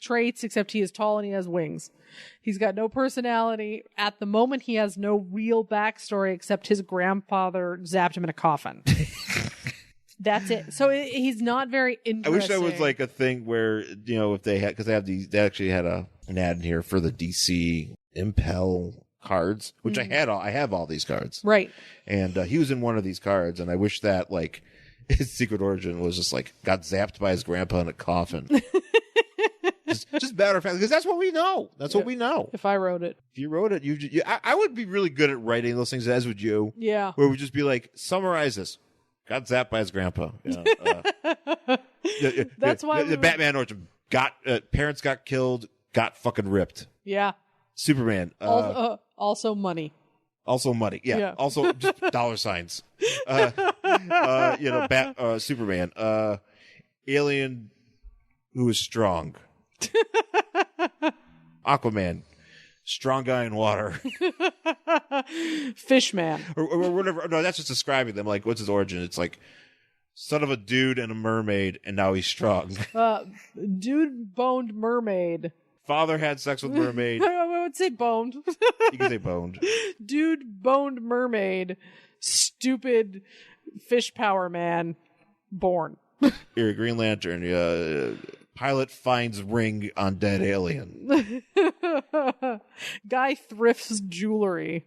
traits except he is tall and he has wings. He's got no personality. At the moment, he has no real backstory except his grandfather zapped him in a coffin. That's it. So he's not very interesting. I wish that was like a thing where, if they had, because they actually had an ad in here for the DC Impel cards, which I have all these cards. Right. And he was in one of these cards, and I wish that like his secret origin was just like got zapped by his grandpa in a coffin. Just matter of fact, because that's what we know. That's what we know. If I wrote it. If you wrote it, I would be really good at writing those things, as would you. Yeah. Where we'd just be like, summarize this. Got zapped by his grandpa. That's why the Batman origin parents got killed, got fucking ripped. Yeah. Superman. Also money. Also money. Yeah. Also just dollar signs. Superman. Alien who is strong. Aquaman. Strong guy in water. Fishman. Or whatever. No, that's just describing them. Like, what's his origin? It's like, son of a dude and a mermaid, and now he's strong. Dude boned mermaid. Father had sex with mermaid. I would say boned. You can say boned. Dude boned mermaid. Stupid fish power man. Born. You're a Green Lantern. Pilot finds ring on dead alien. Guy thrifts jewelry.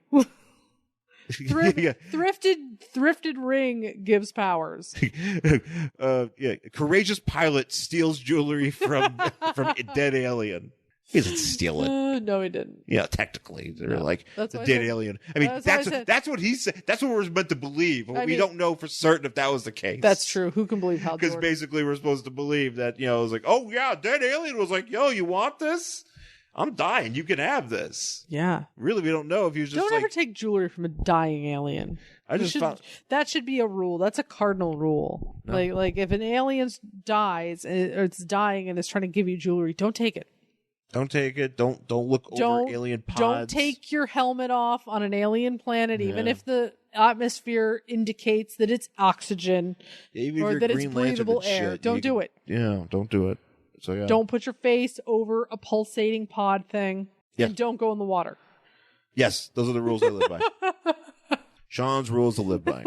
Yeah. Thrifted ring gives powers. Courageous pilot steals jewelry from dead alien. He doesn't steal it. No, he didn't. Yeah, technically, they're like That's the what I dead said. alien. I mean, that's what he said. That's what we're meant to believe. But we don't know for certain if that was the case. That's true. Who can believe Hal Because Jordan? basically, we're supposed to believe that it was like, oh yeah, dead alien was like, yo, you want this? I'm dying. You can have this. Yeah. Really, we don't know if he was just Don't like. ever take jewelry from a dying alien. That should be a rule. That's a cardinal rule. No. Like if an alien dies or it's dying and it's trying to give you jewelry, don't take it. Don't take it. Don't look over alien pods. Don't take your helmet off on an alien planet, even if the atmosphere indicates that it's oxygen or that it's breathable air. Don't do it. Yeah, don't do it. So yeah. Don't put your face over a pulsating pod thing. Yeah. And don't go in the water. Yes, those are the rules I live by. Sean's rules to live by.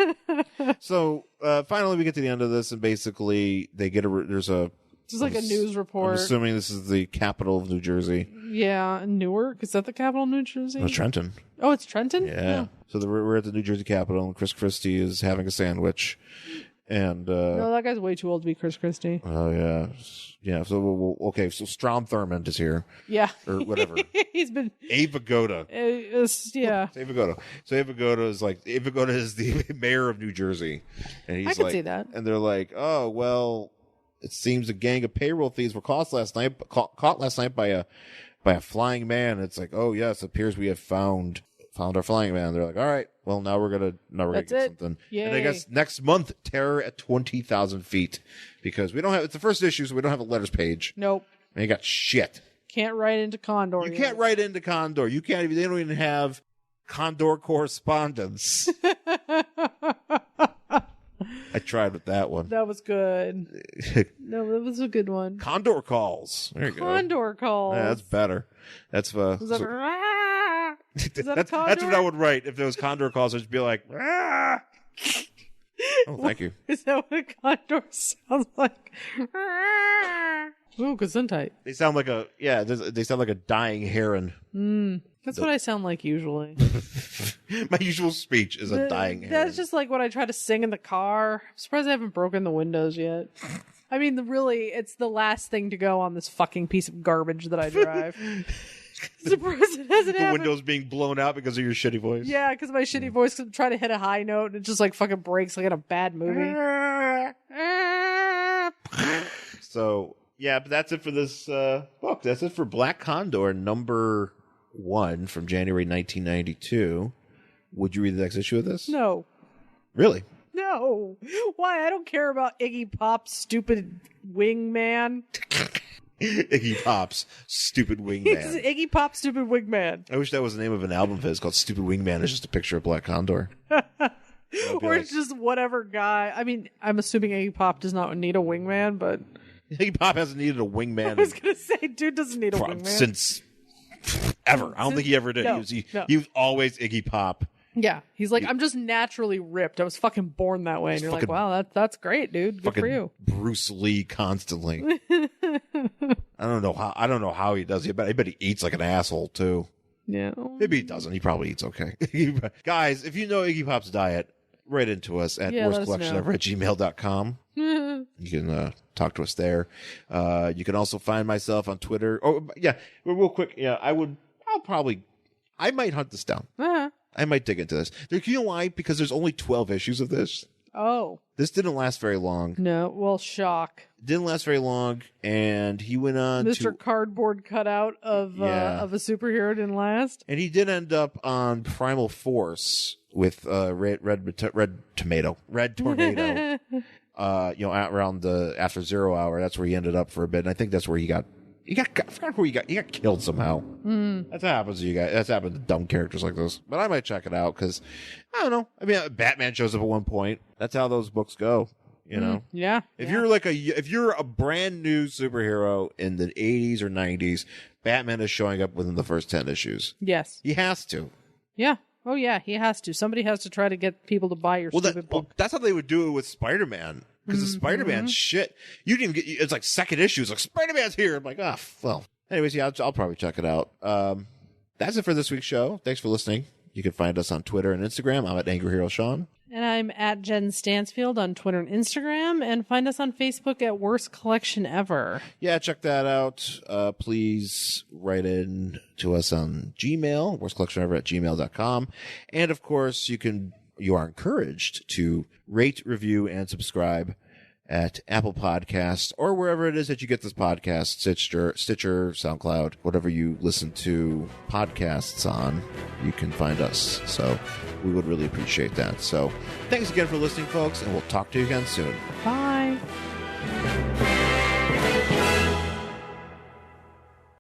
So finally, we get to the end of this, and basically they get there's a. Just like a news report. I'm assuming this is the capital of New Jersey. Yeah, Newark. Is that the capital of New Jersey? No, Trenton. Oh, it's Trenton? Yeah. So we're at the New Jersey Capitol, and Chris Christie is having a sandwich. And no, that guy's way too old to be Chris Christie. Oh, yeah. Yeah, so okay, so Strom Thurmond is here. Yeah. Or whatever. He's been... Abe Vigoda. Yeah. It's Abe Vigoda. So Abe Vigoda is the mayor of New Jersey. And he's I can see that. And they're like, oh, well... It seems a gang of payroll thieves were caught last night by a flying man. It's like, oh yes, it appears we have found our flying man. They're like, all right, well now we're gonna get something. Yay. And I guess next month, Terror at 20,000 feet, because we don't have. It's the first issue, so we don't have a letters page. Nope. And you got shit. Can't write into Condor. You can't write into Condor. You can't even. They don't even have Condor correspondence. I tried with that one. That was good. No, that was a good one. Condor calls. There you go. Condor calls. Yeah, that's better. That's that's what I would write if there was Condor calls. I'd just be like, oh, thank you. Is that what a condor sounds like? Ooh, gesundheit. They sound like they sound like a dying heron. That's what I sound like usually. My usual speech is a dying heron. That's just like what I try to sing in the car. I'm surprised I haven't broken the windows yet. I mean, it's the last thing to go on this fucking piece of garbage that I drive. Surprised it hasn't happened. The windows being blown out because of your shitty voice. Yeah, because my shitty voice can try to hit a high note and it just like fucking breaks like in a bad movie. So, yeah, but that's it for this book. That's it for Black Condor number 1 from January 1992. Would you read the next issue of this? No. Really? No. Why? I don't care about Iggy Pop's stupid wingman. Iggy Pop's stupid wingman. Iggy Pop's stupid wingman. I wish that was the name of an album of his called Stupid Wingman. It's just a picture of Black Condor. Or it's just whatever guy. I mean, I'm assuming Iggy Pop does not need a wingman, but... Iggy Pop hasn't needed a wingman. I was going to say, dude doesn't need a wingman. Since ever. I don't think he ever did. No, he was always Iggy Pop. Yeah. He's like, I'm just naturally ripped. I was fucking born that way. And you're like, wow, that's great, dude. Good for you. Bruce Lee constantly. I don't know how he does it, but I bet he eats like an asshole too. Yeah. Maybe he doesn't. He probably eats okay. Guys, if you know Iggy Pop's diet, write into us at worstcollectionever@gmail.com. You can talk to us there. You can also find myself on Twitter. Oh, yeah. Real quick. Yeah, I might hunt this down. Uh-huh. I might dig into this. You know why? Because there's only 12 issues of this. Oh. This didn't last very long. No. Well, shock. Didn't last very long, and he went on Mr. Cardboard cutout of a superhero didn't last. And he did end up on Primal Force with Red Tornado. Around the after 0 hour. That's where he ended up for a bit. And I think that's where he got killed somehow. That's what happens to you guys. That's happened to dumb characters like this. But I might check it out because I don't know. I mean, Batman shows up at one point. That's how those books go. You know. Yeah. If you're a brand new superhero in the 80s or 90s, Batman is showing up within the first 10 issues. Yes. He has to. Yeah. Oh yeah, he has to. Somebody has to try to get people to buy your stupid book. That's how they would do it with Spider-Man. because the Spider-Man shit, you didn't even get, it's like second issue. It's like, Spider-Man's here. I'm like, well. Anyways, yeah, I'll probably check it out. That's it for this week's show. Thanks for listening. You can find us on Twitter and Instagram. I'm at Angry Hero Sean. And I'm at Jen Stansfield on Twitter and Instagram. And find us on Facebook at Worst Collection Ever. Yeah, check that out. Please write in to us on Gmail, worstcollectionever@gmail.com. And of course, you are encouraged to rate, review, and subscribe at Apple Podcasts or wherever it is that you get this podcast, Stitcher, SoundCloud, whatever you listen to podcasts on, you can find us. So we would really appreciate that. So thanks again for listening, folks, and we'll talk to you again soon. Bye.